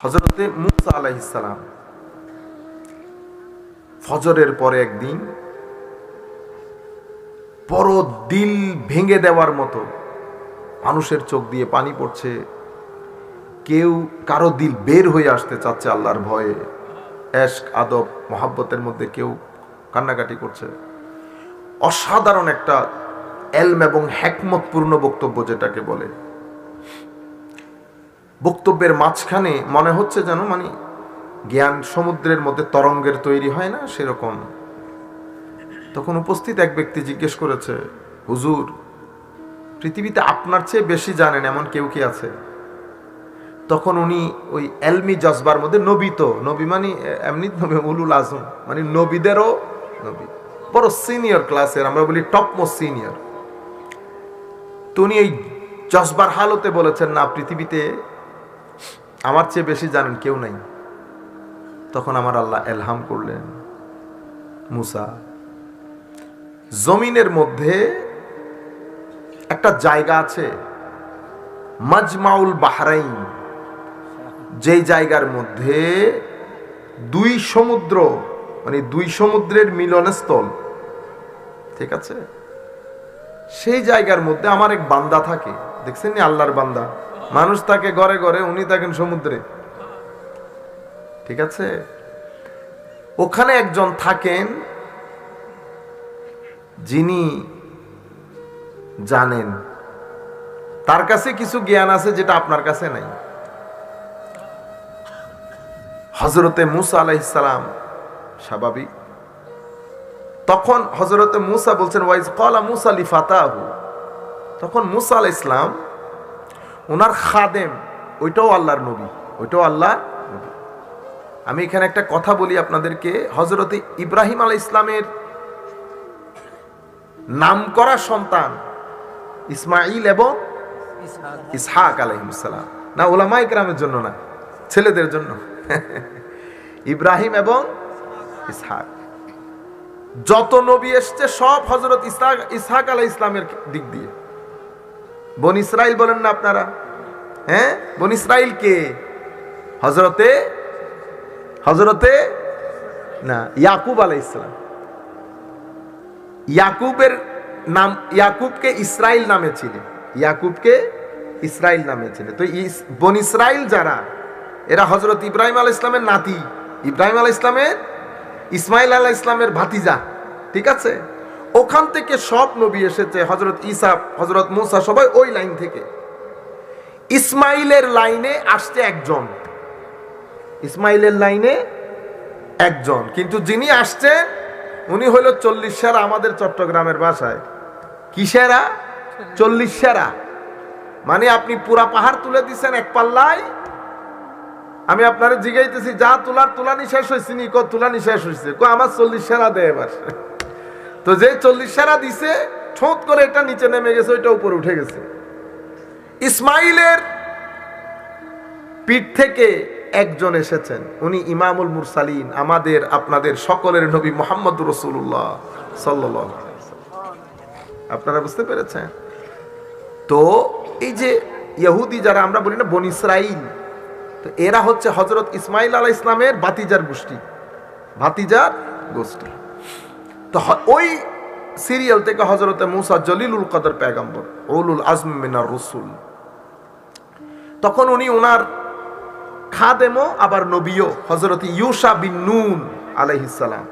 হযরতে মূসা আলাইহিস সালাম ফজরের পরে একদিন বড় দিল ভেঙে দেওয়ার মতো মানুষের চোখ দিয়ে পানি পড়ছে, কেউ কারো দিল বের হয়ে আসতে চাচ্ছে আল্লাহর ভয়ে, এশক আদব মহাব্বতের মধ্যে কেউ কান্নাকাটি করছে। অসাধারণ একটা এলম এবং হিকমতপূর্ণ বক্তব্য যেটাকে বলে। বক্তব্যের মাঝখানে মনে হচ্ছে যেন জ্ঞান সমুদ্রের মধ্যে তরঙ্গের তৈরি হয় না, সেরকম। তখন উপস্থিত এক ব্যক্তি জিজ্ঞেস করেছে, হুজুর, পৃথিবীতে আপনার চেয়ে বেশি জানেন এমন কেউ কি আছে? তখন উনি ওই এলমি জজবার মধ্যে, নবী এমনি নবী উলুল আজম, নবীদেরও নবী, বড় সিনিয়র ক্লাসের, আমরা বলি টপ মোস্ট সিনিয়র। তো উনি এই জজবার হালতে বলেছেন, না, পৃথিবীতে আমার চেয়ে বেশি জানেন কেউ নাই। তখন আমার আল্লাহ এলহাম করলেন, মুসা, জমিনের মধ্যে একটা জায়গা আছে মাজমাউল বাহরাইন, যেই জায়গার মধ্যে দুই সমুদ্র, দুই সমুদ্রের মিলনস্থল, ঠিক আছে? সেই জায়গার মধ্যে আমার এক বান্দা থাকে। দেখছেন নি, আল্লাহর বান্দা, মানুষ থাকে ঘরে ঘরে, উনি থাকেন সমুদ্রে, ঠিক আছে? ওখানে একজন থাকেন যিনি জানেন, তার কাছে কিছু জ্ঞান আছে যেটা আপনার কাছে নাই। হযরতে মূসা আলাইহিস সালাম স্বাভাবিক। তখন হযরতে মূসা বলছেন, ওয়াইজ ক্বালা মূসা লিফাতাহু, তখন মূসা আলাইহিস সালাম ওনার খাদেম, ওইটাও আল্লাহর নবী, ওইটাও আল্লাহর নবী। আমি এখানে একটা কথা বলি আপনাদেরকে, হযরতে ইব্রাহিম আলাইহিস সালামের নামকরা সন্তান ইসমাঈল এবং ইসহাক আলাইহিস সালাম, না উলামায়ে কেরামের জন্য না, ছেলেদের জন্য। ইব্রাহিম এবং ইসহাক, যত নবী এসছে সব হযরত ইসহাক আলাইহিস সালামের দিক দিয়ে। বনি ইসরাইল বলেন না আপনারা? হ্যাঁ, বনি ইসরাইল কে? হযরতে না ইয়াকুব আলাইহিস সালাম। ইয়াকুবের নাম, ইয়াকুবকে ইসরাইল নামে ছিলেন, ইয়াকুবকে ইসরাইল নামে ছিলেন। তো বনি ইসরাইল যারা, এরা হযরত ইব্রাহিম আলাইহিস সালামের নাতি, ইব্রাহিম আলাইহিস সালামের, ইসমাইল আলাইহিস সালামের ভাতিজা, ঠিক আছে? ওখান থেকে সব নবী এসেছে, হযরত ঈসা, হযরত মূসা, সবাই ওই লাইন থেকে। ইসমাইলের লাইনে আসছে একজন, ইসমাইলের লাইনে একজন, কিন্তু যিনি আসছেন উনি হইল 40 সেরা, আমাদের চট্টগ্রামের ভাষায় কি সেরা? 40 সেরা। আপনি পুরা পাহাড় তুলে দিচ্ছেন এক পাল্লায়। আমি আপনারে জিগাইতেছি, যা তুলানি শেষ হয়েছে নি? তুলানি শেষ হয়েছে, আমার 40 সেরা দেয় এবার। তো যে 40 সেরা দিছে, ঠোঁট করে এটা নিচে নেমে গেছে, ওইটা উপরে উঠে গেছে। ইসমাইলের পিঠ থেকে একজন এসেছেন, উনি ইমামুল মুরসালিন, আমাদের আপনাদের সকলের নবী মুহাম্মদুর রাসূলুল্লাহ সাল্লাল্লাহু আলাইহি ওয়াসাল্লাম। আপনারা বুঝতে পেরেছেন? তো এই যে ইহুদি যারা আমরা বলি না বনি ইসরাইল, তো এরা হচ্ছে হযরত ইসমাইল আলাইহিস সালামের ভাতিজার গোষ্ঠী, ভাতিজার গোষ্ঠী। তো ওই সিরিয়াল থেকে হযরতে মূসা জলিলুল কদর পয়গম্বর, উলুল আজম মিনার রাসূল, তখন উনি ওনার খাদেমও আবার নবীও, হযরত ইউশা বিন নুন আলাইহিস সালাম,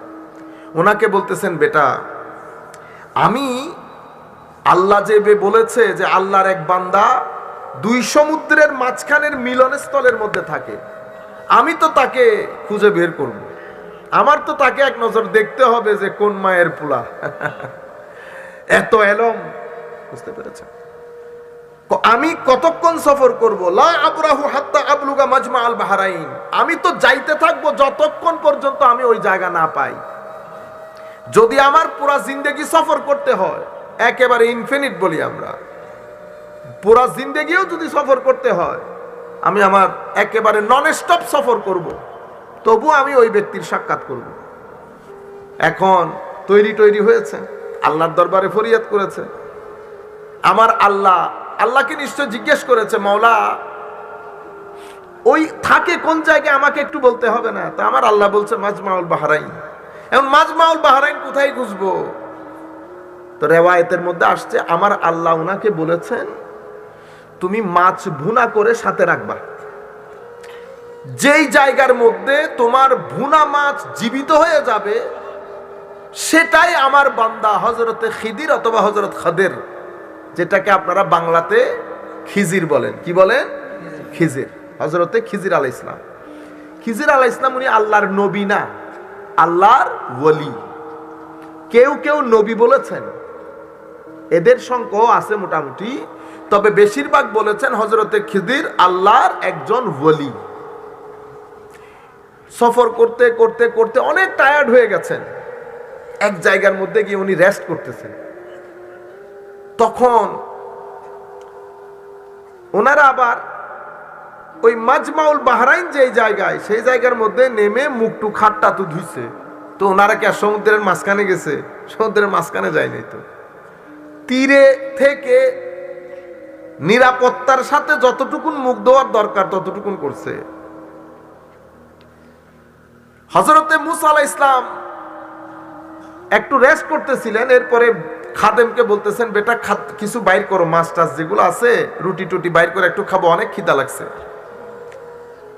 ওনাকে বলতেছেন, বেটা, আমি আল্লাহ যে বলেছে যে আল্লাহর এক বান্দা দুই সমুদ্রের মাঝখানের মিলনস্থলের মধ্যে থাকে, আমি তো তাকে খুঁজে বের করব, আমার তো তাকে এক নজর দেখতে হবে যে কোন মায়ের পোলা। এত এলম, বুঝতে পেরেছেন? আমি কতক্ষণ সফর করব? লা আবরাহু হাত্তা আবলুগা মাজমা আল বাহরাইন, আমি তো যাইতে থাকবো যতক্ষণ পর্যন্ত আমি ওই জায়গা না পাই। যদি আমার পুরা জিন্দেগি সফর করতে হয়, একেবারে ইনফিনিট বলি আমরা, পুরা জিন্দেগিও যদি সফর করতে হয়, আমি আমার একেবারে নন স্টপ সফর করব, তবু আমি ওই ব্যক্তির সাক্ষাৎ করব। এখন তৈরি হয়েছে, আল্লাহর দরবারে ফরিয়াদ করেছে। আমার আল্লাহকে নিশ্চয় জিজ্ঞেস করেছে, মাওলা, ওই থাকে কোন জায়গায় আমাকে একটু বলতে হবে না? তো আমার আল্লাহ বলছে মাজমাউল বাহরাইন। এখন মাজমাউল বাহরাইন কোথায় খুঁজবো? তো রেওয়ায়েতের মধ্যে আসছে আমার আল্লাহ ওনাকে বলেছেন তুমি মাছ ভুনা করে সাথে রাখবা। যেই জায়গার মধ্যে তোমার ভুনা মাছ জীবিত হয়ে যাবে সেটাই আমার বান্দা হযরতে খিদির অথবা হযরত খাদের, যেটাকে আপনারা বাংলাতে খিজির বলেন। কি বলেন? খিজির। হযরতে খিজির আলাইহিস সালাম। খিজির আলাইহিস সালাম উনি আল্লাহর নবী না, আল্লাহর ওলি। কেউ কেউ নবী বলেছেন, এদের সংখ্যাও আছে মোটামুটি, তবে বেশিরভাগ বলেছেন হযরতে খিজির আল্লাহর একজন ওলি। সফর করতে করতে করতে অনেক টায়ার্ড হয়ে গেছেন, এক জায়গার মধ্যে গিয়ে উনি রেস্ট করতেছেন। তখন ওনারা আবার ওই মাজমাউল বাহরাইন যেই জায়গায়, সেই জায়গার মধ্যে নেমে মুখটু খাটটা তো ধুইছে। তো ওনারা কি আর সমুদ্রের মাঝখানে গেছে? সমুদ্রের মাঝখানে যায়নি, তো তীরে থেকে নিরাপত্তার সাথে যতটুকুন মুখ ধোয়ার দরকার ততটুকুন করছে। হযরতে মুসা আলাইহিস সালাম একটু রেস্ট করতেছিলেন, এরপরে খাদেমকে বলতেছেন বেটা কিছু বাইর করো, মাছ টাছ যেগুলো আছে রুটি টুটি বাইর করে একটু খাবো, অনেক খিদা লাগছে।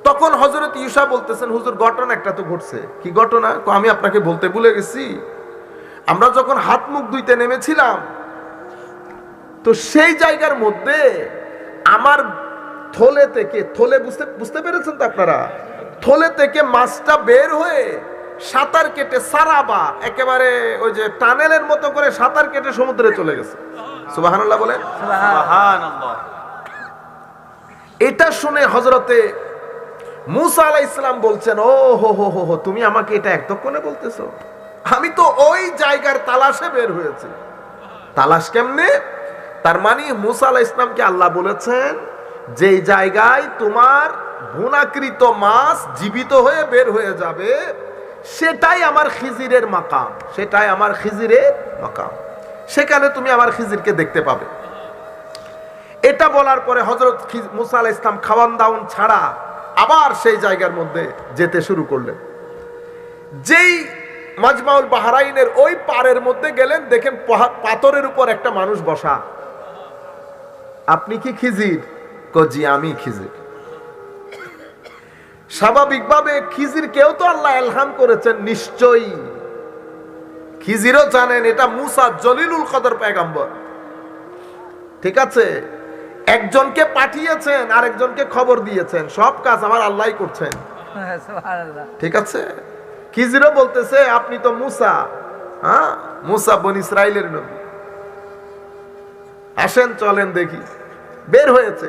তখন হযরত ইউসা বলতেছেন হুজুর ঘটনা একটা তো ঘটছে। কি ঘটনা? আমি আপনাকে বলতে ভুলে গেছি, আমরা যখন হাত মুখ ধুইতে নেমেছিলাম তো সেই জায়গার মধ্যে আমার থলে থেকে, থলে বুঝতে পেরেছেন তো আপনারা, থলে থেকে মাছটা বের হয়ে সাঁতার কেটে সারাবা একেবারে ওই যে টানেলের মতো করে সাঁতার কেটে সমুদ্রে চলে গেছে। সুবহানাল্লাহ বলেন। সুবহানাল্লাহ। এটা শুনে হযরতে মুসা আলাইহিস সালাম বলছেন ও হো হো হো, তুমি আমাকে এটা একতক্ষণে বলতেছো? আমি তো ওই জায়গার তালাশে বের হয়েছি। তালাশ কেমনে? তার মানে মুসা আলাইহিস সালামকে আল্লাহ বলেছেন যেই জায়গায় তোমার ভুনাকৃত মাছ জীবিত হয়ে বের হয়ে যাবে সেটাই আমার খিজিরের মাকাম, সেটাই আমার খিজিরের মাকাম, সেখানে তুমি আমার খিজিরকে দেখতে পাবে। এটা বলার পরে হযরত মুসা আলাইহিস সালাম খাওয়ান দাওয়ান ছাড়া আবার সেই জায়গার মধ্যে যেতে শুরু করলেন। যেই মাজমাউল বাহরাইনের ওই পাড়ের মধ্যে গেলেন, দেখেন পাথরের উপর একটা মানুষ বসা। আপনি কি খিজির? জি আমি খিজির। স্বাভাবিকভাবে খিজির কেউ তো আল্লাহ ইলহাম করেছেন নিশ্চয়ই, খিজিরও জানেন এটা মুসা জলিলুল কদর পয়গম্বর, ঠিক আছে? একজনকে পাঠিয়েছেন আর একজনকে খবর দিয়েছেন, সব কাজ আমার আল্লাহই করছেন, ঠিক আছে? খিজিরও বলতেছে আপনি তো মুসা, হ্যাঁ মুসা বনি ইসরাইলের নবী, আসেন চলেন দেখি। বের হয়েছে,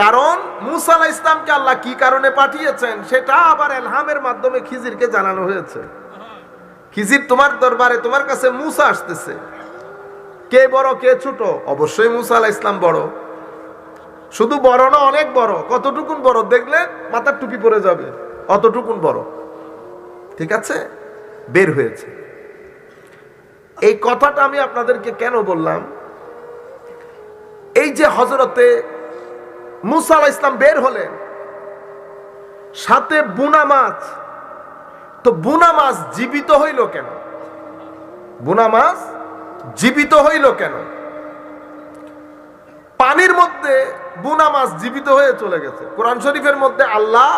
কারণ মুসা আলাইহিস সালামকে আল্লাহ কি কারণে পাঠিয়েছেন সেটা আবার ইলহামের মাধ্যমে খিজিরকে জানানো হয়েছে। খিজির তোমার দরবারে, তোমার কাছে মুসা আসতেছে। কে বড় কে ছোট? অবশ্যই মুসা আলাইহিস সালাম বড়। শুধু বড় না, অনেক বড়। কতটুকুন বড়? দেখলে মাথার টুপি পরে যাবে, অতটুকুন বড়, ঠিক আছে? বের হয়েছে। এই কথাটা আমি আপনাদেরকে কেন বললাম, এই যে হযরতে মুসা আলাইহিস সালাম বের হলেন, সাথে বুনা মাছ, তো বুনা মাছ জীবিত হইল কেন? বুনা মাছ জীবিত হইল কেন? পানির মধ্যে বুনা মাছ জীবিত হয়ে চলে গেছে। কোরআন শরীফের মধ্যে আল্লাহ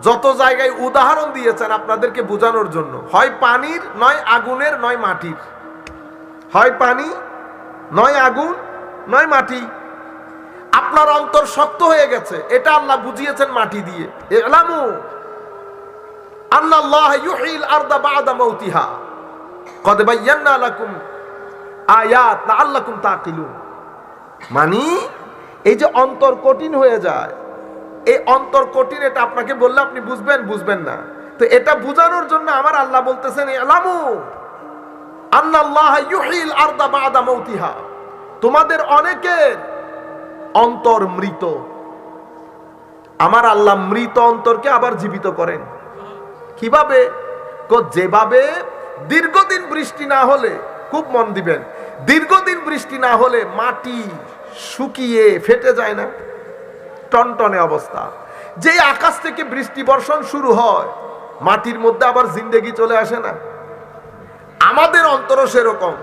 যত জায়গায় উদাহরণ দিয়েছেন আপনাদেরকে বোঝানোর জন্য, হয় পানির, নয় আগুনের, নয় মাটির, হয় পানি, নয় আগুন, নয় মাটি। আপনার অন্তর শক্ত হয়ে গেছে, এটা আল্লাহ বুঝিয়েছেন মাটি দিয়ে। ইলামু আন্নাল্লাহ ইউহিল আরদা বা'দা মাউতিহা কদ বায়্যানা লাকুম আয়াত লাআল্লাকুম তাকিলুন। মানে এই যে অন্তর কঠিন হয়ে যায়, এই অন্তর কঠিন, এটা আপনাকে বললে আপনি বুঝবেন না। তো এটা বোঝানোর জন্য আমার আল্লাহ বলতেছেন ইলামু আন্নাল্লাহ ইউহিল আরদা বা'দা মাউতিহা, তোমাদের অনেকের অন্তর মৃত, আমার আল্লাহ মৃত অন্তরকে আবার জীবিত করেন। কিভাবে? যেভাবে দীর্ঘদিন বৃষ্টি না হলে, খুব মন দিবেন, দীর্ঘদিন বৃষ্টি না হলে মাটি শুকিয়ে ফেটে যায় না, টনটনে অবস্থা, যেই আকাশ থেকে বৃষ্টি বর্ষণ শুরু হয়, মাটির মধ্যে আবার জিন্দেগি চলে আসে না? আমাদের অন্তরও সেরকম।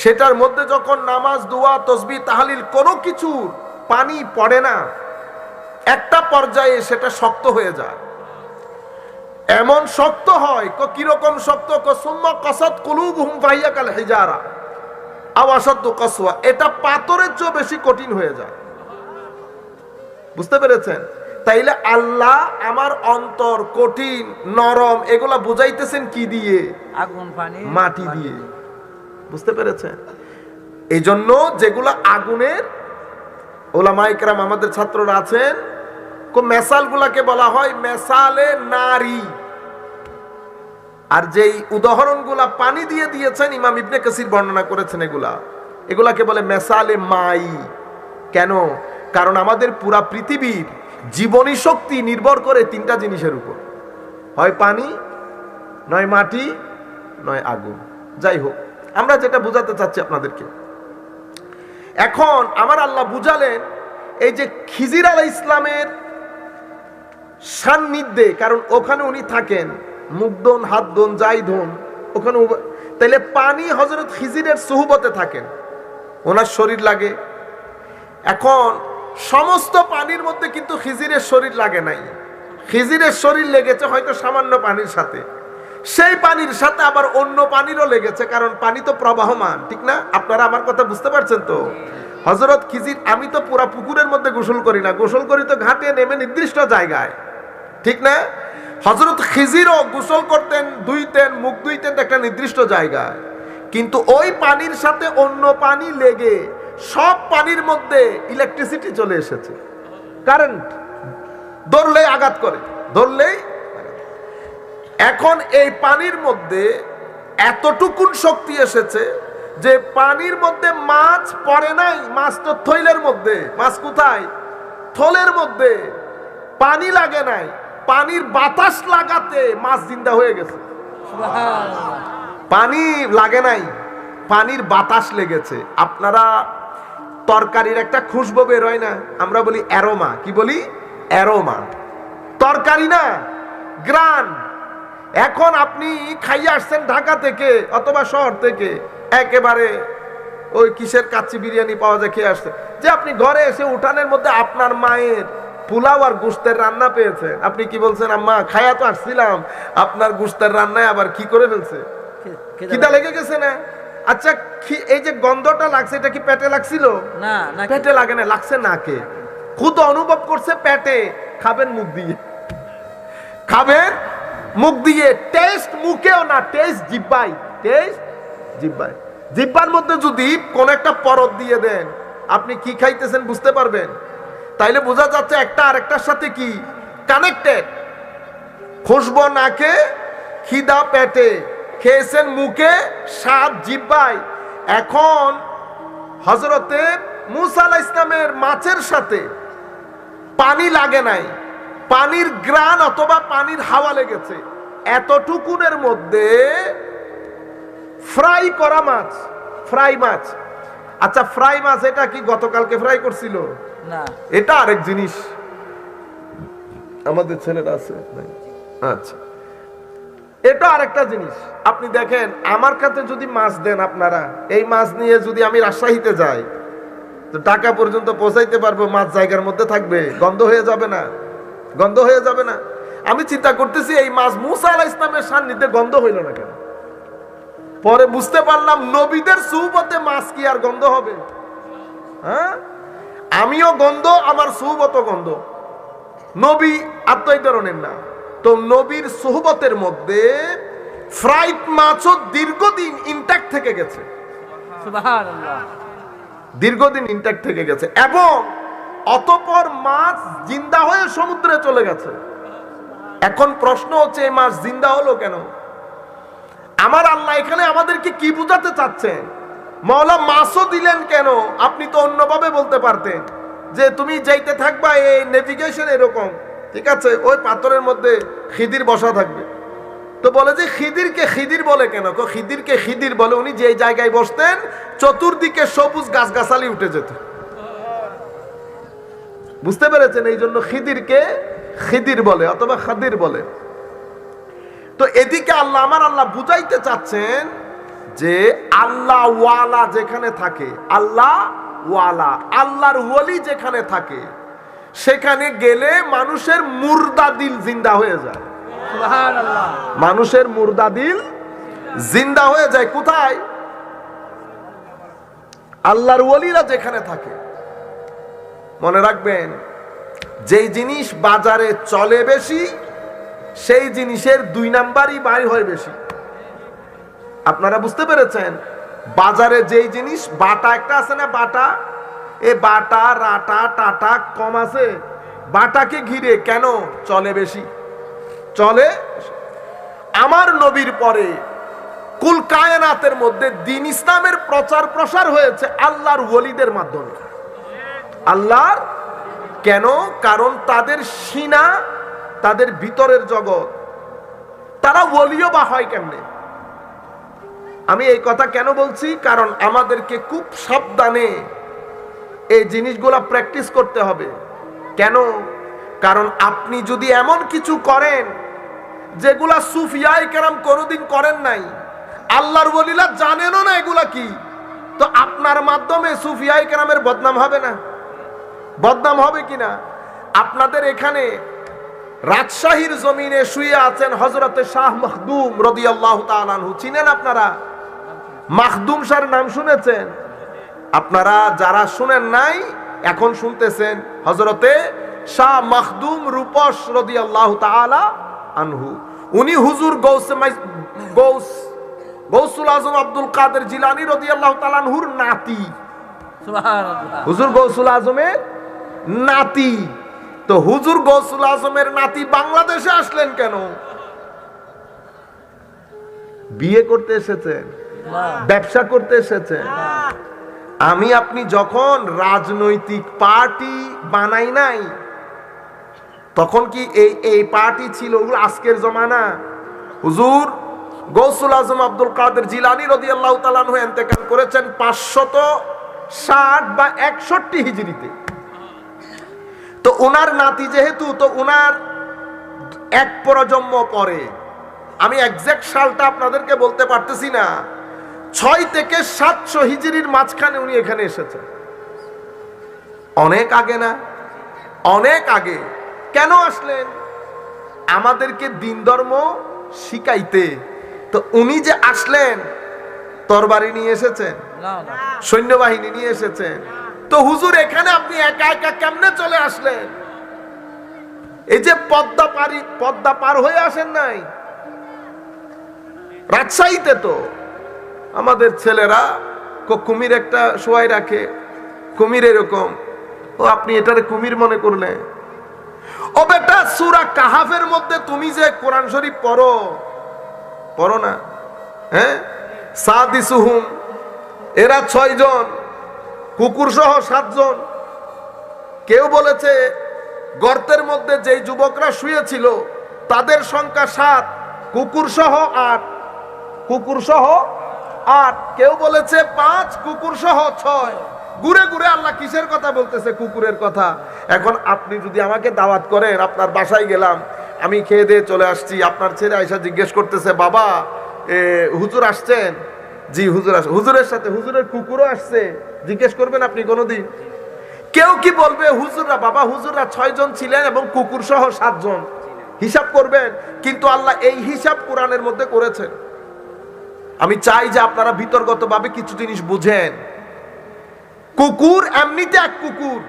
সেটার মধ্যে যখন নামাজ, দোয়া, তসবিহ, তাহলিল কোনো কিছু পানি পড়ে না, একটা পর্যায়ে সেটা শক্ত হয়ে যায়। এমন শক্ত হয়, কিরকম শক্ত? সুম্মা কাসাত কুলুবুহুম ফাহিয়া কাল হিজারা আও আশাদ্দু কাসওয়া। এটা পাথরের চেয়ে বেশি কঠিন হয়ে যায়। বুঝতে পেরেছেন? তাইলে আল্লাহ আমার অন্তর কঠিন, নরম, এগুলা বুঝাইতেছেন কি দিয়ে? আগুন, পানি, মাটি দিয়ে। বুঝতে পেরেছেন? এই জন্য যেগুলো আগুনের, ওলামায়ে কেরাম আমাদের ছাত্ররা আছেন, মেসাল গুলাকে বলা হয় মেসালে নারী। আর যেই উদাহরণগুলা পানি দিয়ে দিয়েছেন, ইমাম ইবনে কাসির বর্ণনা করেছেন, এগুলাকে বলে মেসালে মাই। কেন? কারণ আমাদের পুরা পৃথিবীর জীবনী শক্তি নির্ভর করে তিনটা জিনিসের উপর, হয় পানি, নয় মাটি, নয় আগুন। যাই হোক, আমরা যেটা বুঝাতে চাচ্ছি আপনাদেরকে, এখন আমার আল্লাহ বুঝালেন এই যে খিজির আলাইহিস ইসলামের সান্নিধ্যে, কারণ ওখানে উনি থাকেন, মুগদন, হাতদন, জাইদন, ওখানে। তাইলে পানি হযরত খিজিরের সুহবতে থাকেন, ওনার শরীর লাগে। এখন সমস্ত পানির মধ্যে কিন্তু খিজিরের শরীর লাগে নাই। খিজিরের শরীর লেগেছে হয়তো সামান্য পানির সাথে, সেই পানির সাথে আবার অন্য পানিরও লেগেছে, কারণ পানি তো প্রবাহমান, ঠিক না? আপনারা আমার কথা বুঝতে পারছেন তো? হযরত খিজির, আমি তো পুরা পুকুরের মধ্যে গোসল করি না, গোসল করি তো ঘাটে নেমে নির্দিষ্ট জায়গায়, ঠিক না? হযরত খিজিরও গোসল করতেন, ধুইতেন, মুখ ধুইতেন একটা নির্দিষ্ট জায়গায়, কিন্তু ওই পানির সাথে অন্য পানি লেগে সব পানির মধ্যে ইলেকট্রিসিটি চলে এসেছে, কারেন্ট। ধরলেই আঘাত করে, ধরলেই। এখন এই পানির মধ্যে এতটুকুন শক্তি এসেছে যে পানির মধ্যে মাছ পড়ে নাই। মাছ তো থইলের মধ্যে, মাছ কোথায়? থলের মধ্যে। পানি লাগে নাই, পানির বাতাস লাগাতে মাছ জিন্দা হয়ে গেছে। পানি লাগে নাই, পানির বাতাস লেগেছে। আপনারা তরকারির একটা খুশবু বের হয় না, আমরা বলি অ্যারোমা। কি বলি? অ্যারোমা। তরকারি না, গ্রান। এখন আপনি খাইয়ে আসছেন ঢাকা থেকে অথবা শহর থেকে, একেবারে ওই কিসের কাচ্চি বিরিয়ানি পাওয়া যায়, খেয়ে আসছেন, যে আপনি ঘরে এসে উঠানের মধ্যে আপনার মায়ের পোলাও আর গোশতের রান্না পেয়েছেন। আপনি কি বলছেন? আম্মা, খায়া তো আসছিলাম, আপনার গোশতের রান্নায় আবার কি করে ফেলছে, খিদা লেগে গেছে না? আচ্ছা, এই যে গন্ধটা লাগছে, এটা কি পেটে লাগছিল? না, পেটে লাগে না, লাগছে নাকে। খুদ অনুভব করছে পেটে। খাবেন মুখ দিয়ে, খাবেন মুখ দিয়ে। টেস্ট মুখেও না, টেস্ট জিহ্বায়। টেস্ট জিহ্বায়। জিহ্বার মধ্যে যদি কোন একটা পরত দিয়ে দেন, আপনি কি খাইতেছেন বুঝতে পারবেন। তাইলে বোঝা যাচ্ছে একটা আরেকটার সাথে কি কানেক্টেড। খুশবু নাকে, খিদা পেটে, খেয়েছেন মুখে, স্বাদ জিহ্বায়। এখন হযরতে মূসা আলাইহিস সালামের মাছের সাথে পানি লাগে নাই, পানির গ্রান অথবা পানির হাওয়া লেগেছে। এতটুকুনের মধ্যে ফ্রাই করা মাছ, ফ্রাই মাছ। আচ্ছা, ফ্রাই মাছ এটা কি গতকালকে ফ্রাই করছিল? না, এটা আরেক জিনিস। আমাদের ছেলেরা আছে। আচ্ছা, এটা আরেকটা জিনিস। আপনি দেখেন, আমার কাছে যদি মাছ দেন আপনারা, এই মাছ নিয়ে যদি আমি রাজশাহীতে যাই, তো ঢাকা পর্যন্ত পৌঁছাইতে পারবো, মাছ জায়গার মধ্যে থাকবে, গন্ধ হয়ে যাবে না? গন্ধ হয়ে যাবে না? আমি চিন্তা করতেছি এই মাছ মূসা আলাইহিস সালামের সান্নিধ্যে গন্ধ হইল না কেন? পরে বুঝতে পারলাম, নবীদের সুহবতে মাছ কি আর গন্ধ হবে? হ্যাঁ, আমিও গন্ধ, আমার সুহবত গন্ধ। নবী আত্মই ধরনের না, তো নবীর সুহবতের মধ্যে ফ্রাইড মাছও দীর্ঘদিন ইনট্যাক্ট থেকে গেছে। সুবহানাল্লাহ। দীর্ঘদিন ইনট্যাক্ট থেকে গেছে, এবং অতঃপর মাছ জিন্দা হয়ে সমুদ্রে চলে গেছে। এখন প্রশ্ন হচ্ছে, এই মাছ জিন্দা হলো কেন? আমার আল্লাহ এখানে আমাদেরকে কি বুঝাতে চাচ্ছেন? মাওলা মাছও দিলেন কেন? আপনি তো অন্যভাবে বলতে পারতেন যে তুমি যাইতে থাকবা, এই নেভিগেশন এরকম, ঠিক আছে, ওই পাথরের মধ্যে খিদির বসা থাকবে। তো বলে যে খিদিরকে খিদির বলে কেন? খিদিরকে খিদির বলে উনি যে জায়গায় বসতেন চতুর্দিকে সবুজ গাছগাছালি উঠে যেত। বুঝতে পেরেছেন? এই জন্য খিদিরকে খিদির বলে অথবা খাদির বলে। তো এদিকে আল্লাহ আল্লাহ বুঝাইতে চাচ্ছেন যে আল্লাহ ওয়ালা যেখানে থাকে, আল্লাহ ওয়ালা, আল্লাহর ওয়ালি যেখানে থাকে, সেখানে গেলে মানুষের মুর্দা দিল জিন্দা হয়ে যায়। সুবহানাল্লাহ। মানুষের মুর্দা দিল জিন্দা হয়ে যায়। কোথায়? আল্লাহর ওয়ালিরা যেখানে থাকে। মনে রাখবেন, যেই জিনিস বাজারে চলে বেশি, সেই জিনিসের 2 নাম্বারই বাইর হয় বেশি। আপনারা বুঝতে পেরেছেন? বাজারে যেই জিনিস, বাটা একটা আছে না, বাটা, এ বাটা রাটা টাটা কম আছে, বাটাকে ঘিরে কেন চলে বেশি? চলে। আমার নবীর পরে কুল কায়নাতের মধ্যে দ্বীন ইসলামের প্রচার প্রসার হয়েছে আল্লাহর ওয়ালিদের মাধ্যমে। আল্লাহর কেন? কারণ তাদের সিনা, তাদের ভিতরের জগৎ, তারা ওয়ালিও বা হয় কেমনে? আমি এই কথা কেন বলছি? কারণ আমাদেরকে খুব সাবধানে এই জিনিসগুলা প্র্যাকটিস করতে হবে। কেন? কারণ আপনি যদি এমন কিছু করেন যেগুলা সুফিয়ায়ে কেরাম কোনোদিন করেন নাই, আল্লাহর ওয়ালিরা জানেনও না এগুলা কি, তো আপনার মাধ্যমে সুফিয়ায়ে কেরামের বদনাম হবে না? বদনাম হবে কিনা? আপনাদের এখানে রাজশাহীর জমিনে শুয়ে আছেন হযরতে শাহ মাখদুম রাদিয়াল্লাহু তাআলা আনহু। চিনেন আপনারা? মাখদুম শাহর নাম শুনেছেন? আপনারা যারা শুনেন নাই এখন শুনতেছেন। হযরতে শাহ মাখদুম রূপস রাদিয়াল্লাহু তাআলা আনহু, উনি হুজুর গৌসুল আজম আব্দুল কাদের জিলানী রাদিয়াল্লাহু তাআলা আনহুর নাতি। সুবহানাল্লাহ। হুজুর গৌসুল আজমের নাতি। তো হুজুর গৌসুল আজমের নাতি বাংলাদেশে আসলেন কেন? বিয়ে করতে এসেছেন? ব্যবসা করতে এসেছেন? আমি আপনি যখন রাজনৈতিক পার্টি বানাই নাই, তখন কি এই পার্টি ছিল? ওগুলো আজকের জমানা। হুজুর গৌসুল আজম আব্দুল কাদের জিলানী রাদিয়াল্লাহু তাআলা আনহু ইন্তেকাল করেছেন 560 বা 61 হিজরিতে। তো ওনার নাতি যেহেতু, তো ওনার 1 প্রজন্ম পরে, আমি এক্সাক্ট সালটা আপনাদেরকে বলতে পারতেছি না, 6 থেকে 700 হিজরির মাঝখানে উনি এখানে এসেছেন। অনেক আগে না? অনেক আগে। কেন আসলেন? আমাদেরকে দিন ধর্ম শিখাইতে। তো উনি যে আসলেন, তরবারি নিয়ে এসেছেন? সৈন্যবাহিনী নিয়ে এসেছেন? তো হুজুর এখানে আপনি একা একা কেমনে চলে আসলেন? এই যে পদ্মা পার হয়ে আসেন নাই? রাজশাহীতে তো আমাদের ছেলেরা কুমির একটা শোয়াই রাখে, কুমির এরকম, ও আপনি এটারে কুমির মনে করলেন? ও বেটা, সূরা কাহাফের মধ্যে তুমি যে কোরআন শরীফ পড়ো না? হ্যাঁ, সাদিসুহুম, এরা 6 জন, কুকুর সহ 7 জন। কেউ বলেছে গর্তের মধ্যে যেই যুবকরা শুয়েছিল তাদের সংখ্যা 7, কুকুর সহ 8, কুকুর সহ 8। কেউ বলেছে 5, কুকুর সহ 6। ঘুরে ঘুরে আল্লাহ কিসের কথা বলতেছে? কুকুরের কথা। এখন আপনি যদি আমাকে দাওয়াত করেন, আপনার বাসায় গেলাম, আমি খেয়ে দিয়ে চলে আসছি, আপনার ছেলে আয়সা জিজ্ঞেস করতেছে, বাবা হুজুর আসছেন? জি হুজুর আসছে। হুজুরের সাথে হুজুরের কুকুরও আসছে, জিজ্ঞেস করবেন আপনি কোনোদিন? কেউ কি বলবে হুজুররা, বাবা হুজুররা 6 জন ছিলেন এবং কুকুর সহ 7 জন, হিসাব করবেন? কিন্তু আল্লাহ এই হিসাব কোরআনের মধ্যে করেছেন। আমি চাই যে আপনারা বিতর্কতভাবে কিছু জিনিস বুঝেন। কুকুর এমনিতে এক কুকুর,